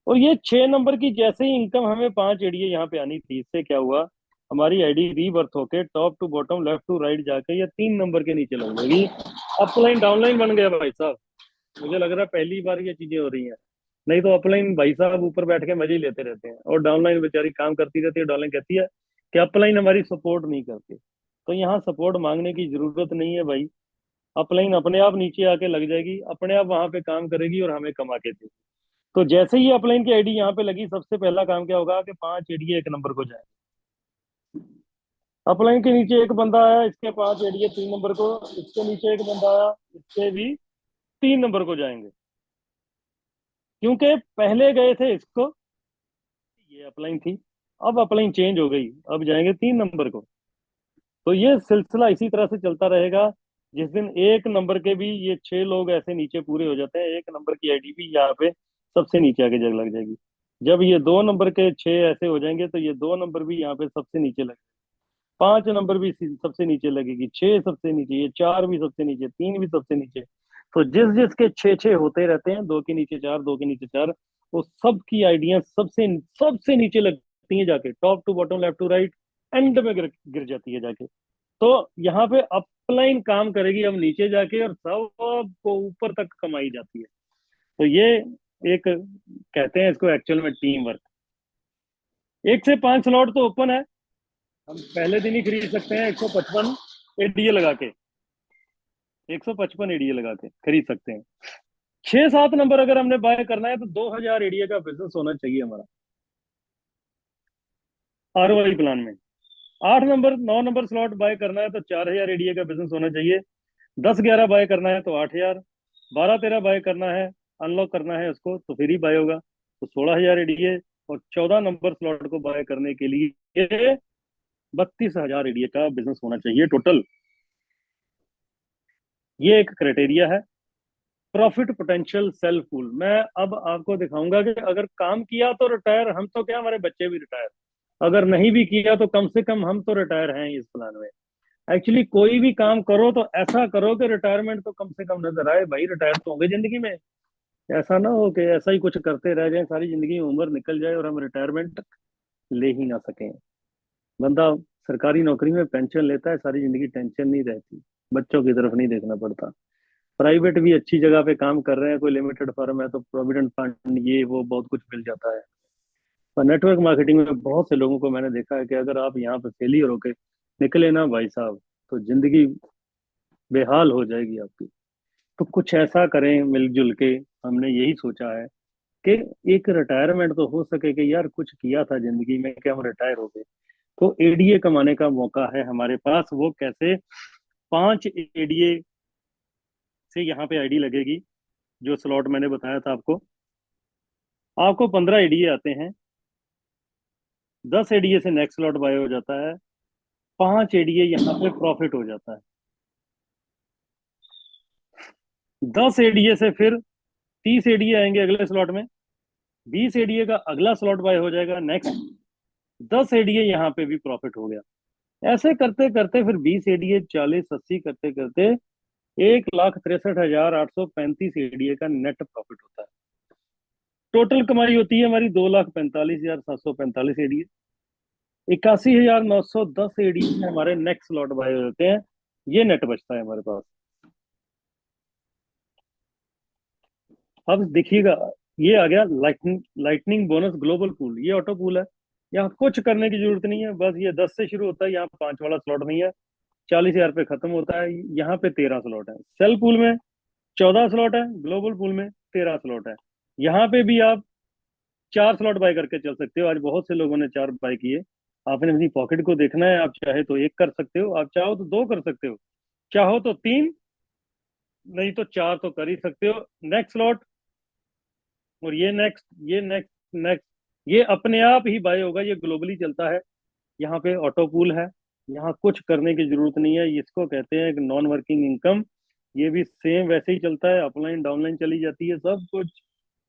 और ये 6 नंबर की जैसे ही इनकम हमें 5 एडीए यहाँ पे आनी थी, इससे क्या हुआ, हमारी आईडी रीबर्थ होके top to bottom left to right जाके ये 3 नंबर के नीचे लग जाएगी। अपलाइन डाउनलाइन बन गया भाई साहब। मुझे लग रहा है पहली बार ये चीजें हो रही हैं। नहीं तो अपलाइन भाई साहब ऊपर बैठ के मजे ही लेते रहते हैं, और डाउनलाइन बेचारी काम करती रहती है। डाउनलाइन कहती है कि अपलाइन हमारी सपोर्ट नहीं करती। तो यहाँ सपोर्ट मांगने की जरूरत नहीं है भाई। अपलाइन अपने आप नीचे आके लग जाएगी, अपने आप वहां पे काम करेगी और हमें कमा के देगी। तो जैसे ही अपलाइन की आईडी यहाँ पे लगी, सबसे पहला काम क्या होगा कि 5 एडीए 1 नंबर को जाए। अपलाइन के नीचे एक बंदा आया, इसके 5 एडीए 3 नंबर को, इसके नीचे एक बंदा आया, इसके भी 3 नंबर को जाएंगे। क्योंकि पहले गए थे इसको, ये अपलाइन थी, अब अपलाइन चेंज हो गई, अब जाएंगे 3 नंबर को। तो ये सिलसिला इसी तरह से चलता रहेगा। जिस दिन 1 नंबर के भी ये 6 लोग ऐसे नीचे पूरे हो जाते हैं, 1 नंबर की आईडी भी यहाँ पे सबसे नीचे आके जग लग जाएगी। जब ये 2 नंबर के 6 ऐसे हो जाएंगे, तो ये 2 नंबर भी यहाँ पे सबसे नीचे लगे, 5 नंबर भी सबसे नीचे लगेगी, 6 सबसे नीचे, ये 4 भी सबसे नीचे, 3 भी सबसे नीचे। तो जिस जिसके 6 6 होते रहते हैं, 2 के नीचे 4, 2 के नीचे 4, वो सबकी आइडिया सबसे सबसे नीचे लगती हैं जाके, top to bottom left to right end में गिर गिर जाती है जाके। तो यहाँ पे अपलाइन काम करेगी अब नीचे जाके, और सबको ऊपर तक कमाई जाती है। तो ये एक, कहते हैं इसको एक्चुअल में टीम वर्क। 1 से 5 स्लॉट तो ओपन है, हम पहले दिन ही खरीद सकते हैं। 155 एडीए लगा के, 155 एडीए लगा के खरीद सकते हैं। 6 7 नंबर अगर हमने बाय करना है, तो 2000 एडीए का बिजनेस होना चाहिए हमारा आरओआई प्लान में। 8 नंबर 9 नंबर स्लॉट बाय करना है, तो 4000 एडीए का बिजनेस होना चाहिए। 10 11 बाय करना है तो 8000, 12 13 बाय करना है, अनलॉक करना है उसको, तो फिर ही बाय होगा, तो 16 हजार एडीए। और 14 नंबर स्लॉट को बाय करने के लिए 32 हजार एडीए का बिजनेस होना चाहिए टोटल। ये एक क्राइटेरिया है। प्रॉफिट पोटेंशियल सेल्फ पूल, मैं अब आपको दिखाऊंगा कि अगर काम किया तो रिटायर, हम तो क्या, हमारे बच्चे भी रिटायर, अगर नहीं भी किया तो कम से कम हम तो रिटायर हैं इस प्लान में। एक्चुअली कोई भी काम करो तो ऐसा करो कि रिटायरमेंट तो कम से कम नजर आए, भाई रिटायर तो होंगे जिंदगी में। ऐसा ना हो कि ऐसा ही कुछ करते रह जाए, सारी जिंदगी उम्र निकल जाए और हम रिटायरमेंट ले ही ना सकें। बंदा सरकारी नौकरी में पेंशन लेता है, सारी जिंदगी टेंशन नहीं रहती, बच्चों की तरफ नहीं देखना पड़ता। प्राइवेट भी अच्छी जगह पे काम कर रहे हैं, कोई लिमिटेड फर्म है तो प्रोविडेंट फंड ये वो बहुत कुछ मिल जाता है। पर नेटवर्क मार्केटिंग में बहुत से लोगों को मैंने देखा है कि अगर आप यहाँ पे फेलियर होके निकले ना भाई साहब, तो जिंदगी बेहाल हो जाएगी आपकी। तो कुछ ऐसा करें मिलजुल के, हमने यही सोचा है कि एक रिटायरमेंट तो हो सके, कि यार कुछ किया था जिंदगी में कि हम रिटायर हो गए। तो एडीए कमाने का मौका है हमारे पास। वो कैसे? 5 एडीए से यहाँ पे आईडी लगेगी, जो स्लॉट मैंने बताया था आपको। आपको 15 एडीए आते हैं, 10 एडीए से नेक्स्ट स्लॉट बाय हो जाता है, 5 एडीए यहाँ पे प्रॉफिट हो जाता है। 10 एडीए से फिर 30 एडीए आएंगे अगले स्लॉट में, 20 एडीए का अगला स्लॉट बाय हो जाएगा नेक्स्ट, 10 एडीए यहाँ पे भी प्रॉफिट हो गया। ऐसे करते करते फिर 20 एडीए 40 80 करते करते 1,63,835 एडीए का नेट प्रॉफिट होता है। टोटल कमाई होती है हमारी 2,45,745 एडीए। 81,910 एडीए में हमारे नेक्स्ट स्लॉट बाय होते हैं। ये नेट बचता है हमारे पास। अब देखिएगा, ये आ गया lightning lightning bonus global pool, ये ऑटो पूल है। यहाँ कुछ करने की जरूरत नहीं है, बस ये 10 से शुरू होता है, यहाँ 5 वाला स्लॉट नहीं है। 40 हजार पे खत्म होता है, यहाँ पे 13 स्लॉट है। सेल पूल में 14 स्लॉट है, ग्लोबल पूल में 13 स्लॉट है। यहाँ पे भी आप 4 स्लॉट बाय करके चल सकते हो। आज बहुत से लोगों ने 4 बाय किए। आपने अपनी पॉकेट को देखना है, आप चाहे तो एक कर सकते हो, आप चाहो तो दो कर सकते हो, चाहो तो तीन, नहीं तो चार तो कर ही सकते हो। नेक्स्ट स्लॉट, और ये नेक्स्ट, ये नेक्स्ट, नेक्स्ट, ये अपने आप ही बाय होगा, ये ग्लोबली चलता है। यहाँ पे ऑटो पूल है, यहाँ कुछ करने की जरूरत नहीं है। इसको कहते हैं नॉन वर्किंग इनकम। ये भी सेम वैसे ही चलता है, अपलाइन डाउनलाइन चली जाती है, सब कुछ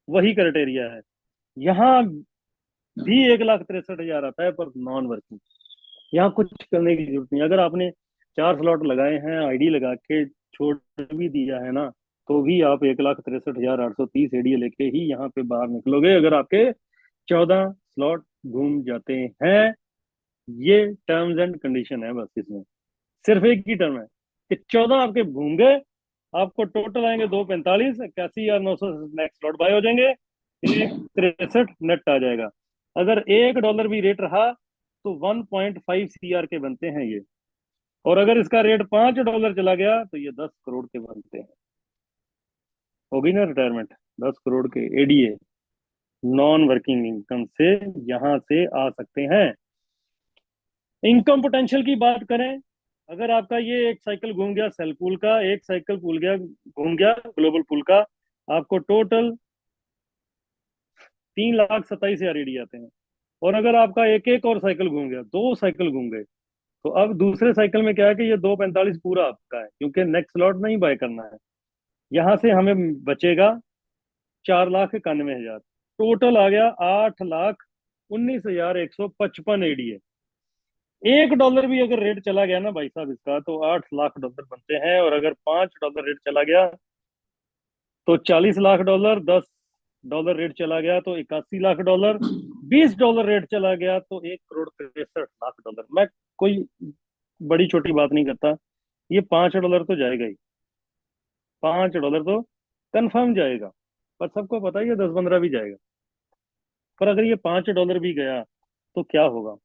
वही क्राइटेरिया है। यहाँ भी 1,63,000 आता है पर नॉन वर्किंग। यहाँ कुछ करने की जरूरत नहीं। अगर आपने 4 स्लॉट लगाए हैं, आईडी लगा के छोड़ भी दिया है ना, तो भी आप 1,63,830 एडीए लेके ही यहाँ पे बाहर निकलोगे, अगर आपके 14 स्लॉट घूम जाते हैं। ये टर्म्स एंड कंडीशन है बस इसमें। सिर्फ एक ही टर्म है कि 14 आपके घूम गए, आपको टोटल आएंगे 245, 81,900 नेक्स्ट स्लॉट बाय हो जाएंगे, 1,63 नेट आ जाएगा। अगर $1 भी रेट रहा तो 1.5 CR के बनते हैं ये। और अगर इसका रेट $5 चला गया तो ये 10 करोड़ के बनते हैं। होगी ना रिटायरमेंट, 10 करोड़ के एडीए नॉन वर्किंग इनकम से यहां से आ सकते हैं। इनकम पोटेंशियल की बात करें, अगर आपका ये एक साइकिल घूम गया सेल पूल का, एक साइकिल पूल गया घूम गया ग्लोबल पूल का, आपको टोटल 3,27,000 एडी आते हैं। और अगर आपका एक एक और साइकिल घूम गया, दो साइकिल घूम गए, तो अब दूसरे साइकिल में क्या है कि ये 245 पूरा आपका है, क्योंकि नेक्स्ट स्लॉट नहीं बाय करना है। यहां से हमें बचेगा 4,91,000। टोटल आ गया 8,19,155 एडीए। $1 भी अगर रेट चला गया ना भाई साहब इसका, तो $8 लाख बनते हैं। और अगर $5 रेट चला गया तो $40 लाख। $10 रेट चला गया तो $81 लाख। $20 रेट चला गया तो 1,63,00,000 मैं कोई बड़ी छोटी बात नहीं करता। ये $5 तो जाएगा ही, $5 तो कंफर्म जाएगा। पर सबको पता है ये 10-15 भी जाएगा। पर अगर ये $5 भी गया तो क्या होगा?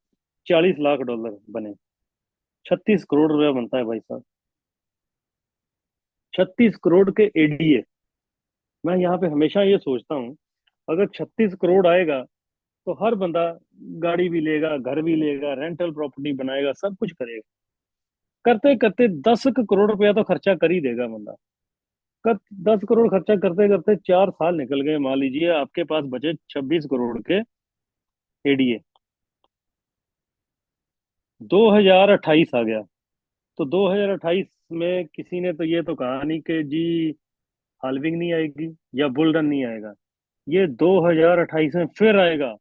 $40 लाख बने, 36 करोड़ रुपया बनता है भाई साहब। 36 करोड़ के एडीए। मैं यहाँ पे हमेशा ये सोचता हूँ, अगर 36 करोड़ आएगा तो हर बंदा गाड़ी भी लेगा, घर भी लेगा, रेंटल प्रॉपर्टी बनाएगा, सब कुछ करेगा। करते करते 10 करोड़ रुपया तो खर्चा कर ही देगा बंदा। कर 10 करोड़ खर्चा करते करते 4 साल निकल गए, मान लीजिए आपके पास बचे 26 करोड़ के एडीए। 2028 आ गया, तो 2028 में किसी ने तो ये तो कहा नहीं कि जी हाल्विंग नहीं आएगी या बुल रन नहीं आएगा। ये 2028 में फिर आएगा।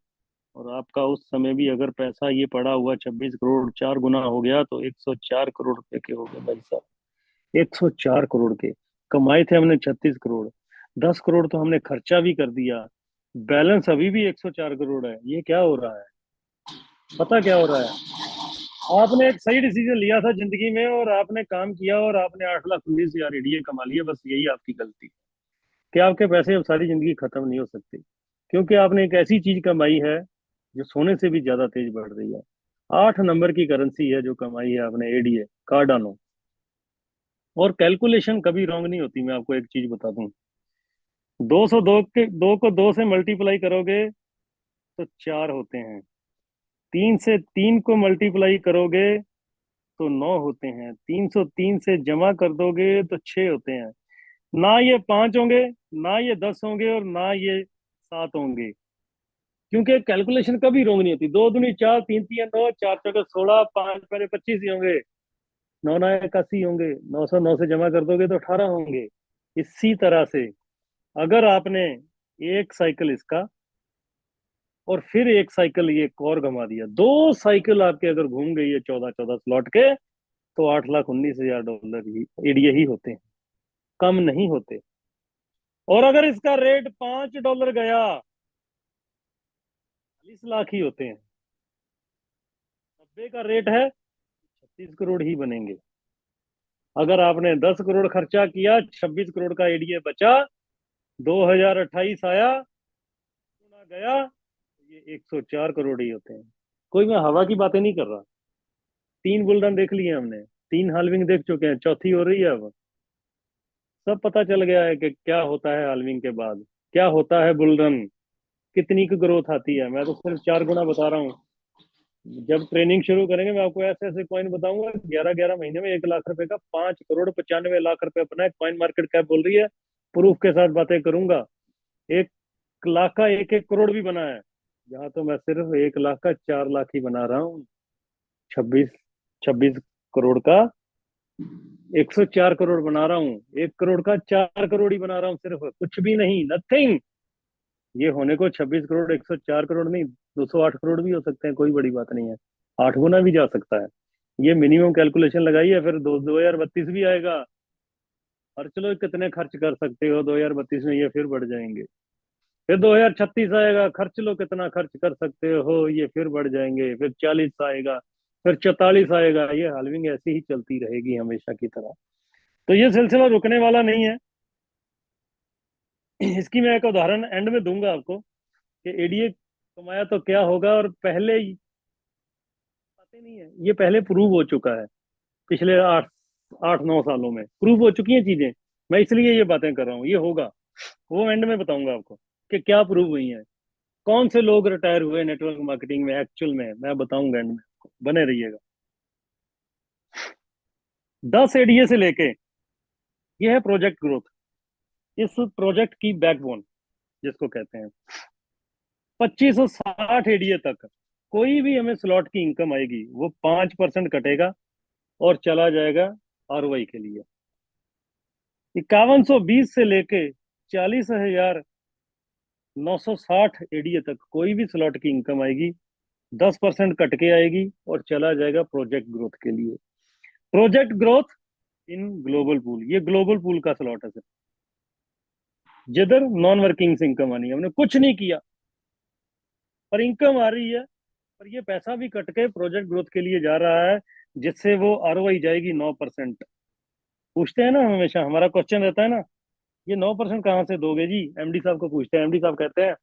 और आपका उस समय भी अगर पैसा ये पड़ा हुआ 26 करोड़ 4 गुना हो गया तो 104 करोड़ रुपए के हो गए भाई साहब। 104 करोड़ के कमाए थे हमने 36 करोड़। 10 करोड़ तो हमने खर्चा भी कर दिया, बैलेंस अभी भी 104 करोड़ है। ये क्या हो रहा है? पता क्या हो रहा है? आपने एक सही डिसीजन लिया था जिंदगी में, और आपने काम किया, और आपने 8,19,000 एडीए कमा लिए। बस यही आपकी गलती कि आपके पैसे अब सारी जिंदगी खत्म नहीं हो सकते, क्योंकि आपने एक ऐसी चीज कमाई है जो सोने से भी ज्यादा तेज बढ़ रही है। 8 नंबर की करेंसी है जो कमाई है आपने, एडीए, कार्डानो। और कैलकुलेशन कभी रॉन्ग नहीं होती। मैं आपको एक चीज बता दूं, 202 के, दो को दो से मल्टीप्लाई करोगे तो 4 होते हैं। 3 से 3 को मल्टीप्लाई करोगे तो 9 होते हैं। 303 से जमा कर दोगे तो 6 होते हैं। ना ये 5 होंगे, ना ये 10 होंगे, और ना ये 7 होंगे, क्योंकि कैलकुलेशन कभी रोंग नहीं होती। 2 दूनी 4, 3 तिया 9, 4 चौके 16, 5 पहले 25 ही होंगे, 9 9 81 होंगे। 909 से जमा कर दोगे तो 18 होंगे। इसी तरह से अगर आपने एक साइकिल इसका और फिर एक साइकिल ये एक और घुमा दिया, 2 साइकिल आपके अगर घूम गई है 14-14 स्लॉट के, तो $8,19,000 ही एडीए ही होते हैं, कम नहीं होते। और अगर इसका रेट $5 गया, 40 लाख ही होते हैं। 90 का रेट है, 36 करोड़ ही बनेंगे। अगर आपने 10 करोड़ खर्चा किया, 26 करोड़ का एडीए बचा, 2028 आया, ना गया, तो ये 104 करोड़ ही होते हैं। कोई मैं हवा की बातें नहीं कर रहा। 3 बुल रन देख लिए हमने, 3 हाल्विंग देख चुके हैं, चौथी हो रही है अब। सब पता चल गया है कि क्या होता है हाल्विंग के बाद। क्या होता है बुल रन, कितनी की ग्रोथ आती है। मैं तो सिर्फ 4 गुना बता रहा हूँ। जब ट्रेनिंग शुरू करेंगे मैं आपको ऐसे ऐसे कॉइन बताऊंगा, 11 11 महीने में 1 लाख रुपए का, 5 करोड़ 95 लाख रुपए अपना है, कॉइन मार्केट कैप बोल रही है। प्रूफ के साथ बातें करूंगा। 1 लाख का 1 1 करोड़ भी बना है। यहाँ तो मैं सिर्फ 1 लाख का 4 लाख ही बना रहा हूँ। 26 26 करोड़ का 104 करोड़ बना रहा हूँ। 1 करोड़ का 4 करोड़ ही बना रहा हूँ, सिर्फ कुछ भी नहीं, नथिंग। ये होने को 26 करोड़, 104 करोड़ नहीं, 208 करोड़ भी हो सकते हैं, कोई बड़ी बात नहीं है। 8 गुना भी जा सकता है। ये मिनिमम कैलकुलेशन लगाइए, फिर 2032 भी आएगा। और चलो कितने खर्च कर सकते हो 2032 में, ये फिर बढ़ जाएंगे। फिर 2036 आएगा, खर्च लो कितना खर्च कर सकते हो, ये फिर बढ़ जाएंगे। फिर 40 आएगा, फिर 44 आएगा। ये हाल्विंग ऐसी ही चलती रहेगी हमेशा की तरह। तो ये सिलसिला रुकने वाला नहीं है। इसकी मैं एक उदाहरण एंड में दूंगा आपको कि एडीए कमाया तो क्या होगा। और पहले बातें नहीं है, ये पहले प्रूव हो चुका है। पिछले 8 8 9 सालों में प्रूव हो चुकी हैं चीजें। मैं इसलिए ये बातें कर रहा हूँ, ये होगा। वो एंड में बताऊंगा आपको कि क्या प्रूव हुई है। कौन से लोग रिटायर हुए नेटवर्क मार्केटिंग में एक्चुअल में, मैं बताऊंगा एंड में। बने रहिएगा। 10 एडीए से लेके, ये है प्रोजेक्ट ग्रोथ। इस प्रोजेक्ट की बैकबोन जिसको कहते हैं, 2560 एडीए तक कोई भी हमें स्लॉट की इनकम आएगी, वो 5% कटेगा और चला जाएगा आरओआई के लिए। 5120 से लेके 40,960 एडीए तक कोई भी स्लॉट की इनकम आएगी, 10% कट के आएगी और चला जाएगा प्रोजेक्ट ग्रोथ के लिए। Project growth in global pool, ये ग्लोबल पूल का स्लॉट है सर। जिधर नॉन वर्किंग से इनकम आनी है, हमने कुछ नहीं किया पर इनकम आ रही है। पर ये पैसा भी कट के प्रोजेक्ट ग्रोथ के लिए जा रहा है, जिससे वो आरओआई जाएगी 9%। पूछते हैं ना, हमेशा हमारा क्वेश्चन रहता है ना, ये 9% कहाँ से दोगे जी। एमडी साहब को पूछते हैं, एमडी साहब कहते हैं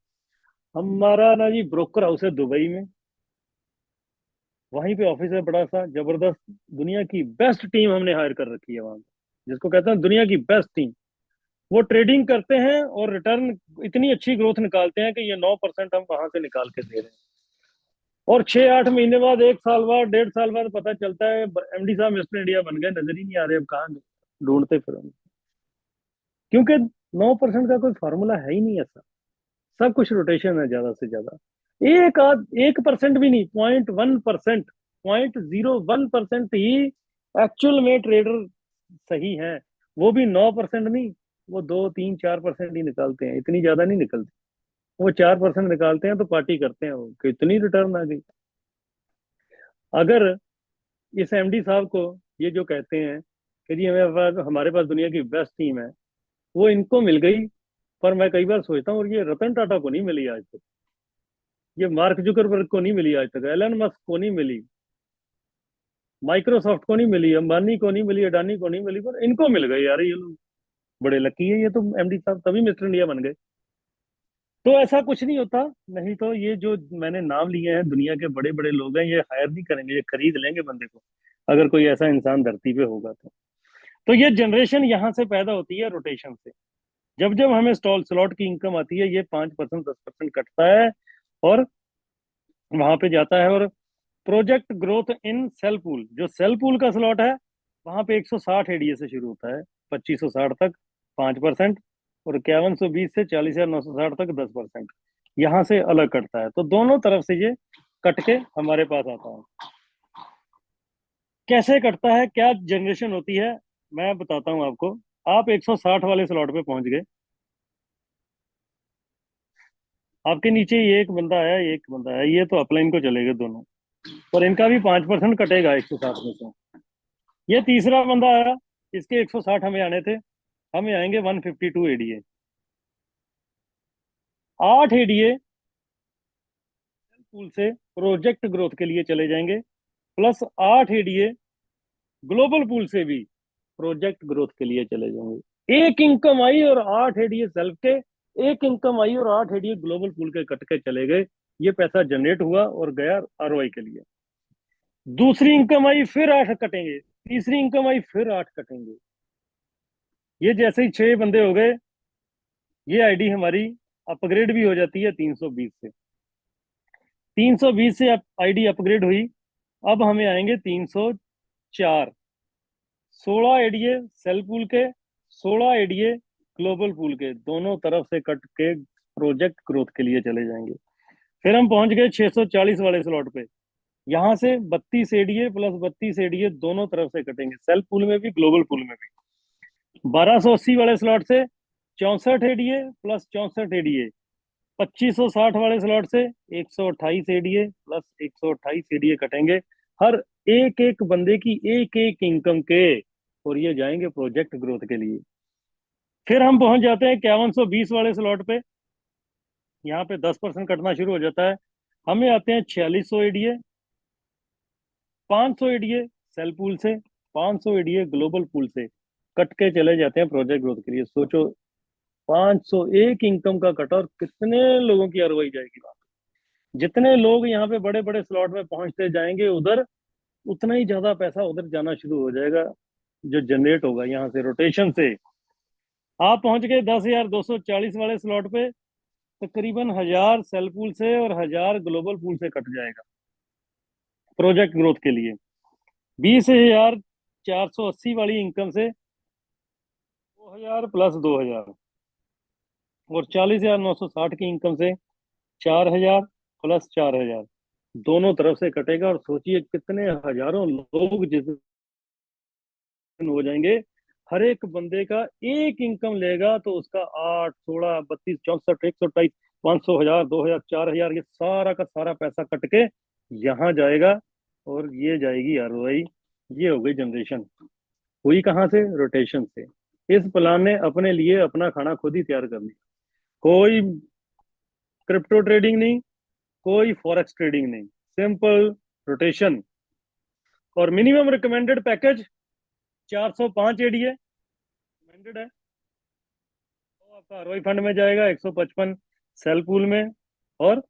हमारा ना जी ब्रोकर हाउस है दुबई में, वहीं पे ऑफिस है बड़ा सा जबरदस्त, दुनिया की बेस्ट टीम हमने हायर कर रखी है वहां, जिसको कहते हैं दुनिया की बेस्ट टीम। वो ट्रेडिंग करते हैं और रिटर्न इतनी अच्छी ग्रोथ निकालते हैं कि ये 9% हम वहां से निकाल के दे रहे हैं। और 6 8 महीने बाद, 1 साल बाद, 1.5 साल बाद पता चलता है एमडी साहब मिस्टर इंडिया बन गए, नजर ही नहीं आ रहे अब कहाँ ढूंढते फिर हम। क्योंकि 9% का कोई फॉर्मूला है ही नहीं ऐसा। सब कुछ रोटेशन है ज्यादा से ज्यादा। एक आध 1% भी नहीं, 0.1%, 0.01% ही एक्चुअल में ट्रेडर सही है। वो भी 9% नहीं, वो 2 3 4% ही निकालते हैं, इतनी ज्यादा नहीं निकलती। वो 4% निकालते हैं तो पार्टी करते हैं, वो कितनी रिटर्न आ गई। अगर इस एमडी साहब को ये जो कहते हैं कि जी हमारे पास दुनिया की बेस्ट टीम है, वो इनको मिल गई। पर मैं कई बार सोचता हूँ, और ये रतन टाटा को नहीं मिली आज तक, ये मार्क जुकरबर्ग को नहीं मिली आज तक, एलन मस्क को नहीं मिली, माइक्रोसॉफ्ट को नहीं मिली, अंबानी को नहीं मिली, अडानी को नहीं मिली, पर इनको मिल गई यार। ये लोग बड़े लकी है, ये तो एमडी साहब तभी मिस्टर इंडिया बन गए। तो ऐसा कुछ नहीं होता। नहीं तो ये जो मैंने नाम लिए हैं, दुनिया के बड़े बड़े लोग हैं, ये हायर नहीं करेंगे, ये खरीद लेंगे बंदे को, अगर कोई ऐसा इंसान धरती पे होगा तो ये जनरेशन यहाँ से पैदा होती है, रोटेशन से। जब जब हमें स्टॉल स्लॉट की इनकम आती है, ये 5% 10% कटता है और वहां पे जाता है। और project growth in cell pool, जो सेल पूल का स्लॉट है, वहां पे 160 एडीए से शुरू होता है, 2560 तक 5%, और 5120 से 40,960 तक 10%। यहाँ से अलग कटता है, तो दोनों तरफ से ये कट के हमारे पास आता है। कैसे कटता है, क्या जनरेशन होती है, मैं बताता हूँ आपको। आप 160 वाले स्लॉट पे पहुंच गए, आपके नीचे ये एक बंदा है, एक बंदा है, ये तो अपलाइन को चले गए दोनों, पर इनका भी 5% कटेगा 160 में से। ये तीसरा बंदा आया, इसके 160 हमें आने थे, हमें आएंगे 152 एडीए। 8 एडीए पूल से प्रोजेक्ट ग्रोथ के लिए चले जाएंगे, प्लस 8 एडीए ग्लोबल पूल से भी प्रोजेक्ट ग्रोथ के लिए चले जाएंगे। एक इनकम आई और 8 एडीए सेल्फ के, एक इनकम आई और 8 एडीए ग्लोबल पूल के कट के चले गए। ये पैसा जनरेट हुआ और गया आरओआई के लिए। दूसरी इनकम आई, फिर 8 कटेंगे, तीसरी इनकम आई, फिर 8 कटेंगे। ये जैसे ही 6 बंदे हो गए, ये आईडी हमारी अपग्रेड भी हो जाती है 320 से। 320 से आईडी अपग्रेड हुई। अब हमें आएंगे 304। 16 एडीए सेल पूल के, 16 एडीए ग्लोबल पूल के, दोनों तरफ से कट के प्रोजेक्ट ग्रोथ के लिए चले जाएंगे। फिर हम पहुंच गए 640 वाले स्लॉट पे। यहां से 32 एडीए प्लस 32 एडीए दोनों तरफ से कटेंगे, सेल पूल में भी ग्लोबल पूल में भी। 1280 वाले स्लॉट से 64 एडीए प्लस 64 एडीए। 2560 वाले स्लॉट से 128 एडीए प्लस 128 एडीए कटेंगे, हर एक एक बंदे की एक एक इनकम के, और ये जाएंगे प्रोजेक्ट ग्रोथ के लिए। फिर हम पहुंच जाते हैं 5120 वाले स्लॉट पे। यहाँ पे 10% कटना शुरू हो जाता है। हमें आते हैं 4600 एडीए, 500 एडीए सेल पूल से, 500 एडीए ग्लोबल पूल से कट के चले जाते हैं प्रोजेक्ट ग्रोथ के लिए। सोचो, 501 इनकम का कट, और कितने लोगों की आरओआई जाएगी वहां पे। जितने लोग यहाँ पे बड़े बड़े स्लॉट में पहुंचते जाएंगे उधर, उतना ही ज्यादा पैसा उधर जाना शुरू हो जाएगा, जो जनरेट होगा यहाँ से रोटेशन से। आप पहुंच गए 10,240 वाले स्लॉट पे। तकरीबन 1000 सेल पूल से और 1000 ग्लोबल पूल से कट जाएगा प्रोजेक्ट ग्रोथ के लिए। 20,480 वाली इनकम से 2000 प्लस 2000, और 40,960 की इनकम से 4000 प्लस 4000, दोनों तरफ से कटेगा। और सोचिए कितने हजारों लोग जिस दिन हो जाएंगे, हर एक बंदे का एक इनकम लेगा तो उसका 8, 16, 32, 64, 128, 500, 1000, 2000, 4000, ये सारा का सारा पैसा कट के यहाँ जाएगा। और ये जाएगी आरओआई। ये हो गई जनरेशन। हुई कहाँ से? रोटेशन से। इस प्लान ने अपने लिए अपना खाना खुद ही तैयार कर लिया। कोई क्रिप्टो ट्रेडिंग नहीं, कोई फॉरेक्स ट्रेडिंग नहीं, सिंपल रोटेशन। और minimum recommended package 405 ADA recommended है। तो आपका आरओआई फंड में जाएगा 155 सेल पूल में, और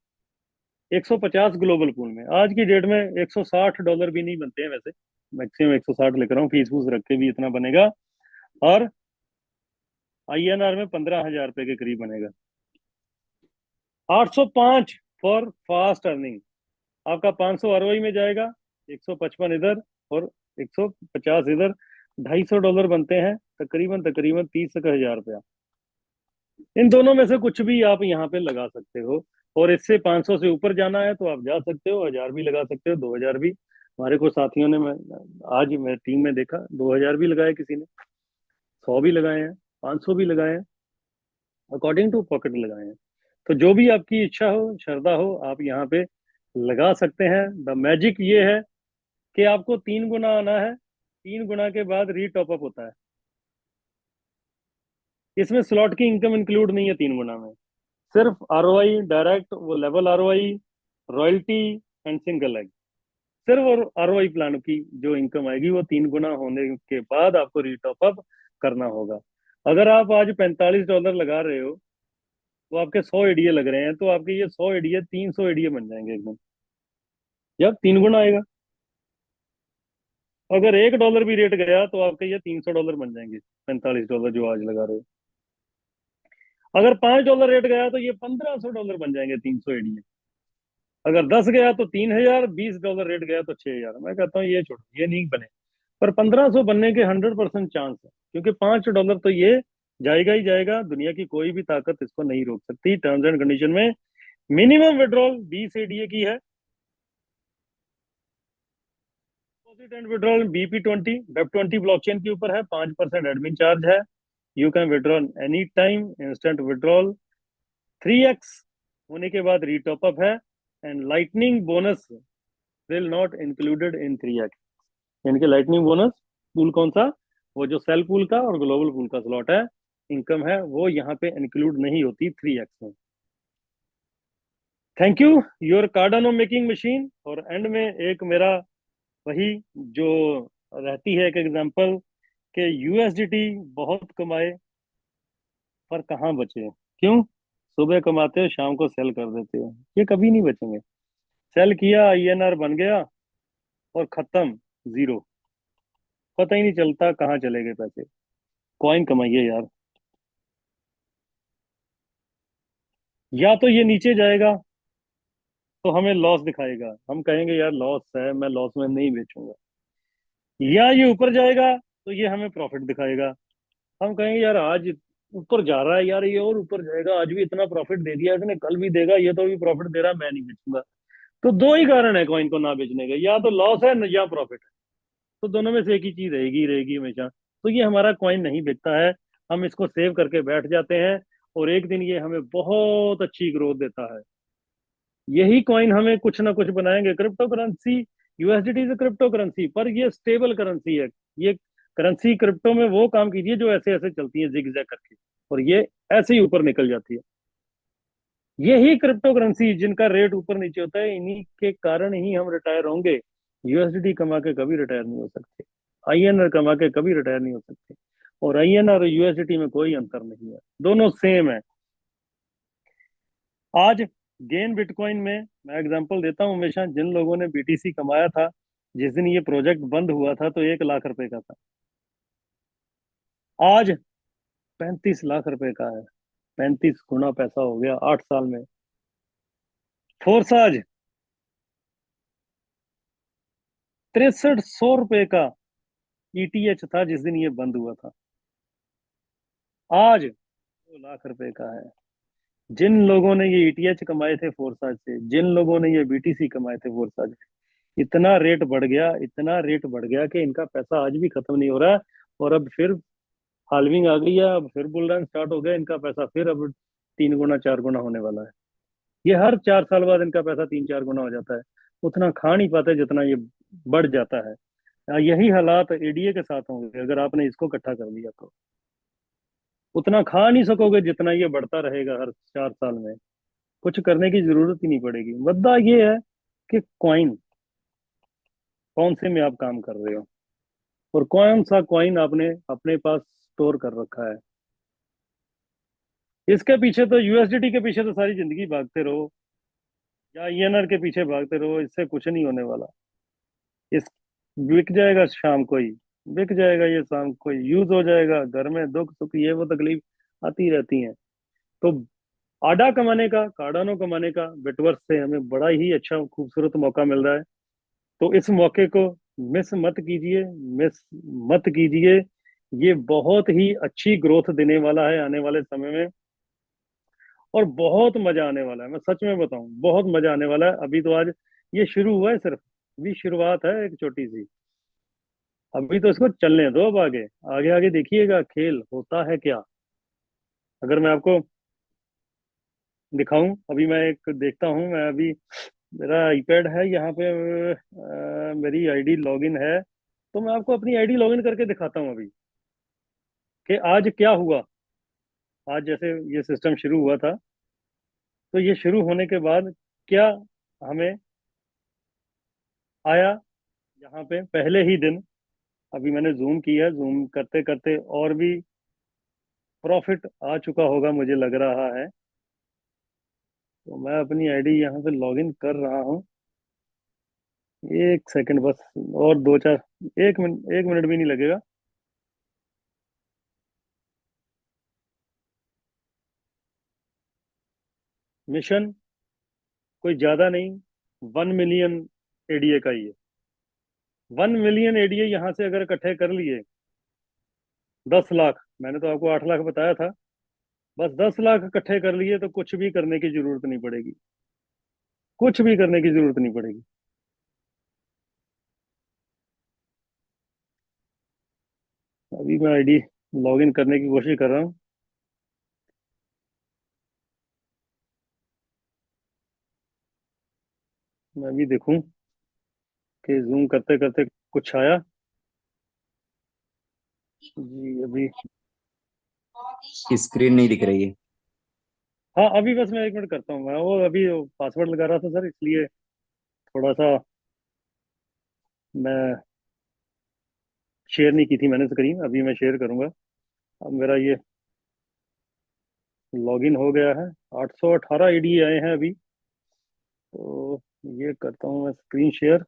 150 ग्लोबल पूल में। आज की डेट में $160 भी नहीं बनते हैं वैसे, मैक्सिमम 160 लिख रहा हूँ, फीस फूस रख के भी इतना बनेगा। और आईएनआर में 15,000 रुपए के करीब बनेगा। 805 फॉर फास्ट अर्निंग। आपका 500 आरओआई में जाएगा, 155 इधर और 150 इधर, $250 बनते हैं, तकरीबन तकरीबन 30,000 रुपया। इन दोनों में से कुछ भी आप यहाँ पे लगा सकते हो। और इससे 500 से ऊपर जाना है तो आप जा सकते हो, 1000 भी लगा सकते हो, 2000 भी। हमारे कुछ साथियों ने, मैं आज मेरी टीम में देखा, 2000 भी लगाए, किसी ने 100 भी लगाए हैं, 500 भी लगाए हैं, अकॉर्डिंग टू पॉकेट लगाए हैं। तो जो भी आपकी इच्छा हो, श्रद्धा हो, आप यहाँ पे लगा सकते हैं। द मैजिक ये है कि आपको 3 गुना आना है, 3 गुना के बाद रीटॉप अप होता है। इसमें स्लॉट की इनकम इंक्लूड नहीं है 3 गुना में। सिर्फ आरओआई डायरेक्ट, वो level ROI, royalty and single leg, सिर्फ और आरओआई प्लान की जो इनकम आएगी वो 3 गुना होने के बाद आपको रीटॉप अप करना होगा। अगर आप आज $45 लगा रहे हो, तो आपके 100 एडीए लग रहे हैं, तो आपके ये 100 एडीए 300 एडीए बन जाएंगे एकदम, जब 3 गुना आएगा। अगर $1 भी रेट गया तो आपके ये $300 बन जाएंगे, $45 जो आज लगा रहे हो। अगर $5 रेट गया तो ये $1,500 बन जाएंगे 300 एडीए। अगर 10 गया तो 3,000, $20 रेट गया तो 6,000। मैं कहता हूँ ये छोड़ो, ये नहीं बने। पर 1,500 बनने के 100% चांस है, क्योंकि $5 तो ये जाएगा ही जाएगा। दुनिया की कोई भी ताकत इसको नहीं रोक सकती। टर्म्स एंड कंडीशन में मिनिमम विड्रॉल 20 एडीए की है। डिपॉजिट एंड विड्रॉल BP20 वेब20 ब्लॉकचेन के ऊपर है, 5% एडमिन चार्ज है। You can withdrawal any time, instant withdrawal. 3x होने के बाद रीटॉप अप है। And lightning bonus will not included in 3x। यानी कि लाइटनिंग बोनस पूल कौन सा? वो जो सेल पूल का और ग्लोबल पूल का स्लॉट है, इनकम है, वो यहाँ पे इंक्लूड नहीं होती 3x में। Thank you your Cardano making machine. और एंड में एक मेरा वही जो रहती है एक एग्जांपल, कि यूएसडीटी बहुत कमाए पर कहाँ बचे? क्यों? सुबह कमाते हो, शाम को सेल कर देते हो, ये कभी नहीं बचेंगे। सेल किया, आईएनआर बन गया, और खत्म, जीरो। पता ही नहीं चलता कहाँ चले गए पैसे। कॉइन कमाइए यार। या तो ये नीचे जाएगा तो हमें लॉस दिखाएगा, हम कहेंगे यार लॉस है, मैं लॉस में नहीं बेचूंगा। या ये ऊपर जाएगा तो ये हमें प्रॉफिट दिखाएगा, हम कहेंगे यार आज ऊपर जा रहा है यार, ये और ऊपर जाएगा, आज भी इतना प्रॉफिट दे दिया इसने, कल भी देगा, ये तो अभी प्रॉफिट दे रहा है, मैं नहीं बेचूंगा। तो दो ही कारण है कॉइन को ना बेचने के, या तो लॉस है या प्रॉफिट है। तो दोनों में से एक ही चीज रहेगी रहेगी हमेशा। तो ये हमारा कॉइन नहीं बिकता है, हम इसको सेव करके बैठ जाते हैं, और एक दिन ये हमें बहुत अच्छी ग्रोथ देता है। यही कॉइन हमें कुछ ना कुछ बनाएंगे। Crypto currency, USDT is crypto currency, पर ये स्टेबल करेंसी है। ये करेंसी क्रिप्टो में वो काम कीजिए जो ऐसे ऐसे चलती है जिग जैग करके, और ये ऐसे ही ऊपर निकल जाती है। यही क्रिप्टो करेंसी जिनका रेट ऊपर नीचे होता है, इन्हीं के कारण ही हम रिटायर होंगे। यूएसडीटी कमा के कभी रिटायर नहीं हो सकते, आईएनआर कमा के कभी रिटायर नहीं हो सकते। और आईएनआर और यूएसडीटी में कोई अंतर नहीं है, दोनों सेम है। आज गेन बिटकॉइन में मैं एग्जांपल देता हूँ हमेशा, जिन लोगों ने बीटीसी कमाया था, जिस दिन ये प्रोजेक्ट बंद हुआ था तो 1 लाख रुपए का था, आज 35 लाख रुपए का है। 35 गुना पैसा हो गया 8 साल में। फोर्साज 6300 रुपए का ईटीएच था जिस दिन ये बंद हुआ था, आज 2 लाख रुपए का है। जिन लोगों ने ये ईटीएच कमाए थे फोर्साज से, जिन लोगों ने ये बीटीसी कमाए थे फोर्साज से, इतना रेट बढ़ गया, इतना रेट बढ़ गया कि इनका पैसा आज भी खत्म नहीं हो रहा है। और अब फिर हाल्विंग आ गई है, अब फिर बुल रन स्टार्ट हो गया, इनका पैसा फिर अब 3 गुना 4 गुना होने वाला है। ये हर 4 साल बाद इनका पैसा 3 4 गुना हो जाता है। उतना खा नहीं पाते जितना ये बढ़ जाता है। यही हालात एडीए के साथ होंगे अगर आपने इसको इकट्ठा कर लिया तो। उतना खा नहीं सकोगे जितना ये बढ़ता रहेगा हर 4 साल में। कुछ करने की जरूरत ही नहीं पड़ेगी। मुद्दा ये है कि कॉइन कौन से में आप काम कर रहे हो, और कौन सा कॉइन आपने अपने पास स्टोर कर रखा है। इसके पीछे तो यूएसडीटी के पीछे तो सारी जिंदगी भागते रहो, या ईएनआर के पीछे भागते रहो, इससे कुछ नहीं होने वाला। इस बिक जाएगा शाम को ही, बिक जाएगा ये शाम को ही, यूज हो जाएगा, घर में दुख सुख ये वो तकलीफ आती रहती है। तो आडा कमाने का, कार्डानो कमाने का बिटवर्स से हमें बड़ा ही अच्छा खूबसूरत मौका मिल रहा है। तो इस मौके को मिस मत कीजिए, मिस मत कीजिए। ये बहुत ही अच्छी ग्रोथ देने वाला है आने वाले समय में, और बहुत मजा आने वाला है। मैं सच में बताऊं, बहुत मजा आने वाला है। अभी तो आज ये शुरू हुआ है सिर्फ, अभी शुरुआत है एक छोटी सी। अभी तो इसको चलने दो, अब आगे आगे आगे देखिएगा खेल होता है क्या। अगर मैं आपको दिखाऊं, अभी मैं एक देखता हूं, मैं अभी मेरा आईपैड है यहाँ पे, मेरी आईडी लॉगिन है, तो मैं आपको अपनी आईडी लॉगिन करके दिखाता हूँ अभी कि आज क्या हुआ। आज जैसे ये सिस्टम शुरू हुआ था, तो ये शुरू होने के बाद क्या हमें आया यहाँ पे पहले ही दिन। अभी मैंने जूम किया, जूम करते करते और भी प्रॉफिट आ चुका होगा मुझे लग रहा है। तो मैं अपनी आईडी यहाँ पे लॉगिन कर रहा हूँ। 1 सेकंड बस, और दो चार, 1 मिनट, 1 मिनट भी नहीं लगेगा। मिशन कोई ज्यादा नहीं, 1 मिलियन एडीए का ही है। 1 मिलियन एडीए यहाँ से अगर इकट्ठे कर लिए, 10 लाख, मैंने तो आपको 8 लाख बताया था, बस 10 लाख इकट्ठे कर लिए तो कुछ भी करने की जरूरत नहीं पड़ेगी, कुछ भी करने की जरूरत नहीं पड़ेगी। अभी मैं आईडी लॉगिन करने की कोशिश कर रहा हूँ, मैं भी देखूं कि जूम करते करते कुछ आया। जी अभी, स्क्रीन नहीं दिख रही है। हाँ अभी बस मैं 1 मिनट करता हूँ, मैं वो अभी पासवर्ड लगा रहा था सर, इसलिए थोड़ा सा मैं शेयर नहीं की थी मैंने स्क्रीन, अभी मैं शेयर करूंगा। अब मेरा ये लॉगिन हो गया है, 818 आईडी आए हैं अभी। तो ये करता हूँ मैं स्क्रीन शेयर।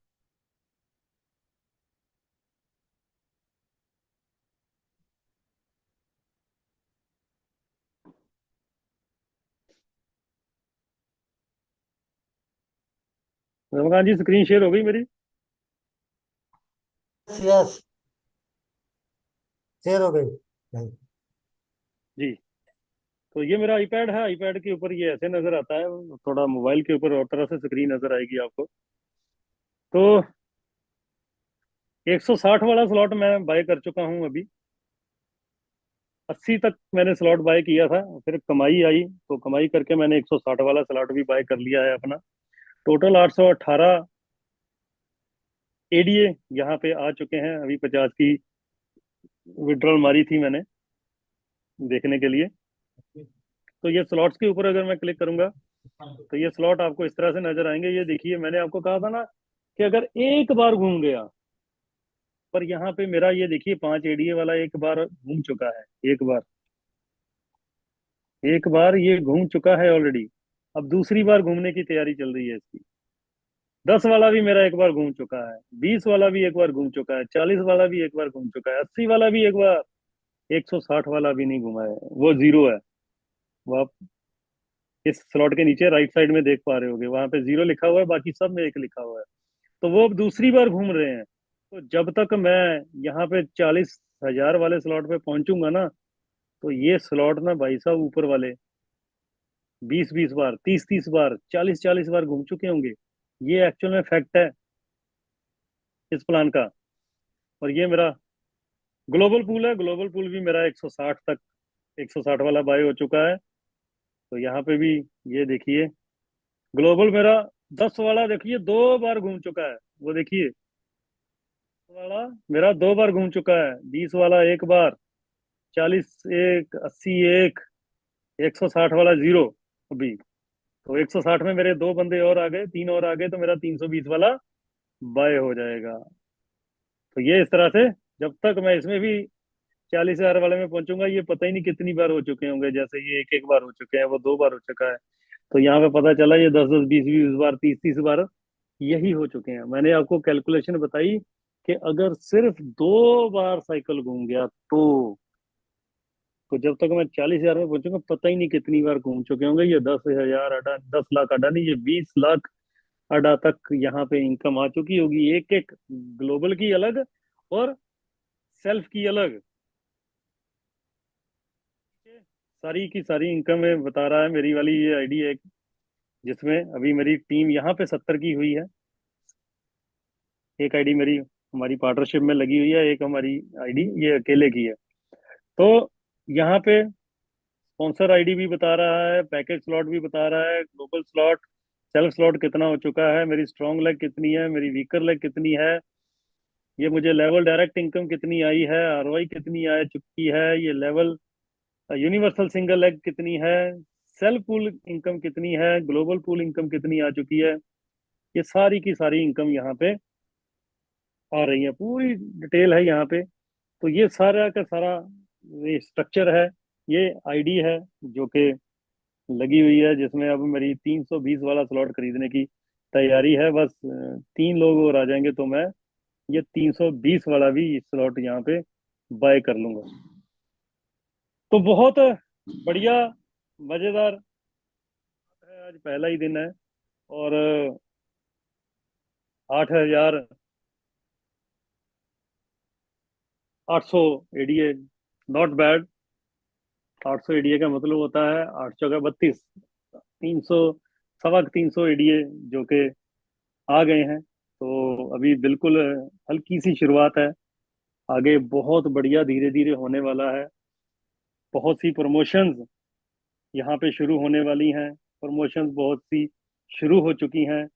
रमकान जी, स्क्रीन शेयर हो गई मेरी? यस, शेयर हो गई भाई। जी। तो ये मेरा आईपैड है, आईपैड के ऊपर ये ऐसे नजर आता है, थोड़ा मोबाइल के ऊपर और तरह से स्क्रीन नजर आएगी आपको। तो 160 वाला स्लॉट मैं बाय कर चुका हूँ अभी। 80 तक मैंने स्लॉट बाय किया था, फिर कमाई आई तो कमाई करके मैंने 160 वाला स्लॉट भी बाय कर लिया है अपना। टोटल 818 एडीए यहाँ पे आ चुके हैं। अभी 50 की विड्रॉल मारी थी मैंने देखने के लिए। तो ये स्लॉट्स के ऊपर अगर मैं क्लिक करूंगा तो ये स्लॉट आपको इस तरह से नजर आएंगे। ये देखिए, मैंने आपको कहा था ना कि अगर एक बार घूम गया, पर यहाँ पे मेरा ये देखिए 5 एडीए वाला एक बार घूम चुका है। एक बार, एक बार ये घूम चुका है ऑलरेडी। अब दूसरी बार घूमने की तैयारी चल रही है इसकी। 10 वाला भी मेरा एक बार घूम चुका है, 20 वाला भी एक बार घूम चुका है, 40 वाला भी एक बार घूम चुका है, 80 वाला भी एक बार। 160 वाला भी नहीं घुमा है, वो जीरो है। वो आप इस स्लॉट के नीचे राइट साइड में देख पा रहे होगे, वहां पे जीरो लिखा हुआ है, बाकी सब में एक लिखा हुआ है। तो वो अब दूसरी बार घूम रहे हैं। तो जब तक मैं यहाँ पे 40,000 वाले स्लॉट पे पहुंचूंगा ना, तो ये स्लॉट ना भाई साहब ऊपर वाले 20-20 बार, 30-30 बार, 40-40 बार घूम चुके होंगे। ये एक्चुअल में फैक्ट है इस प्लान का। और ये मेरा ग्लोबल पूल है। ग्लोबल पूल भी मेरा 160 तक, 160 वाला बाय हो चुका है। तो यहाँ पे भी ये देखिए, ग्लोबल मेरा 10 वाला देखिए 2 बार घूम चुका है। वो देखिए, वाला मेरा 2 बार घूम चुका है, 20 वाला एक बार, 40 एक, 80 एक, 160 वाला जीरो अभी। तो 160 में मेरे दो बंदे और आ गए, तीन और आ गए, तो मेरा 320 वाला बाय हो जाएगा। तो ये इस तरह से, जब तक मैं इसमें भी 40,000 वाले में पहुंचूंगा, ये पता ही नहीं कितनी बार हो चुके होंगे। जैसे ये एक एक बार हो चुके हैं, वो 2 बार हो चुका है। तो यहाँ पे पता चला ये 10-10, 20-20 बार, 30-30 बार यही हो चुके हैं। मैंने आपको कैलकुलेशन बताई कि अगर सिर्फ 2 बार साइकिल घूम गया तो जब तक मैं 40,000 में पहुंचूंगा, पता ही नहीं कितनी बार घूम चुके होंगे। ये 10,000 अड्डा, 10 लाख अड्डा नहीं, ये 20 लाख अड्डा तक यहाँ पे इनकम आ चुकी होगी, एक एक ग्लोबल की अलग और सेल्फ की अलग। सारी की सारी इनकम में बता रहा है। मेरी वाली ये आईडी है जिसमें अभी मेरी टीम यहाँ पे 70 की हुई है। एक आईडी मेरी हमारी पार्टनरशिप में लगी हुई है, एक हमारी आईडी ये अकेले की है। तो यहाँ पे स्पॉन्सर आईडी भी बता रहा है, पैकेज स्लॉट भी बता रहा है, ग्लोबल स्लॉट, सेल्फ स्लॉट कितना हो चुका है, मेरी स्ट्रॉन्ग लेग कितनी है, मेरी वीकर लेग कितनी है, ये मुझे लेवल डायरेक्ट इनकम कितनी आई है, आरओआई कितनी आ चुकी है, ये लेवल यूनिवर्सल सिंगल लेग कितनी है, सेल्फ पूल इनकम कितनी है, ग्लोबल पूल इनकम कितनी आ चुकी है। ये सारी की सारी इनकम यहाँ पे आ रही है, पूरी डिटेल है यहाँ पे। तो ये सारा का सारा ये स्ट्रक्चर है, ये आईडी है जो कि लगी हुई है, जिसमें अब मेरी 320 वाला स्लॉट खरीदने की तैयारी है। बस 3 लोग और आ जाएंगे तो मैं ये 320 वाला भी स्लॉट यहाँ पे बाय कर लूंगा। तो बहुत बढ़िया, मजेदार है। आज पहला ही दिन है और 8,800 एडीए, नॉट बैड। 800 एडीए का मतलब होता है 8 चौका 32, 300, 350 एडीए जो कि आ गए हैं। तो अभी बिल्कुल हल्की सी शुरुआत है, आगे बहुत बढ़िया धीरे धीरे होने वाला है। बहुत सी प्रमोशंस यहाँ पे शुरू होने वाली हैं, प्रमोशंस बहुत सी शुरू हो चुकी हैं।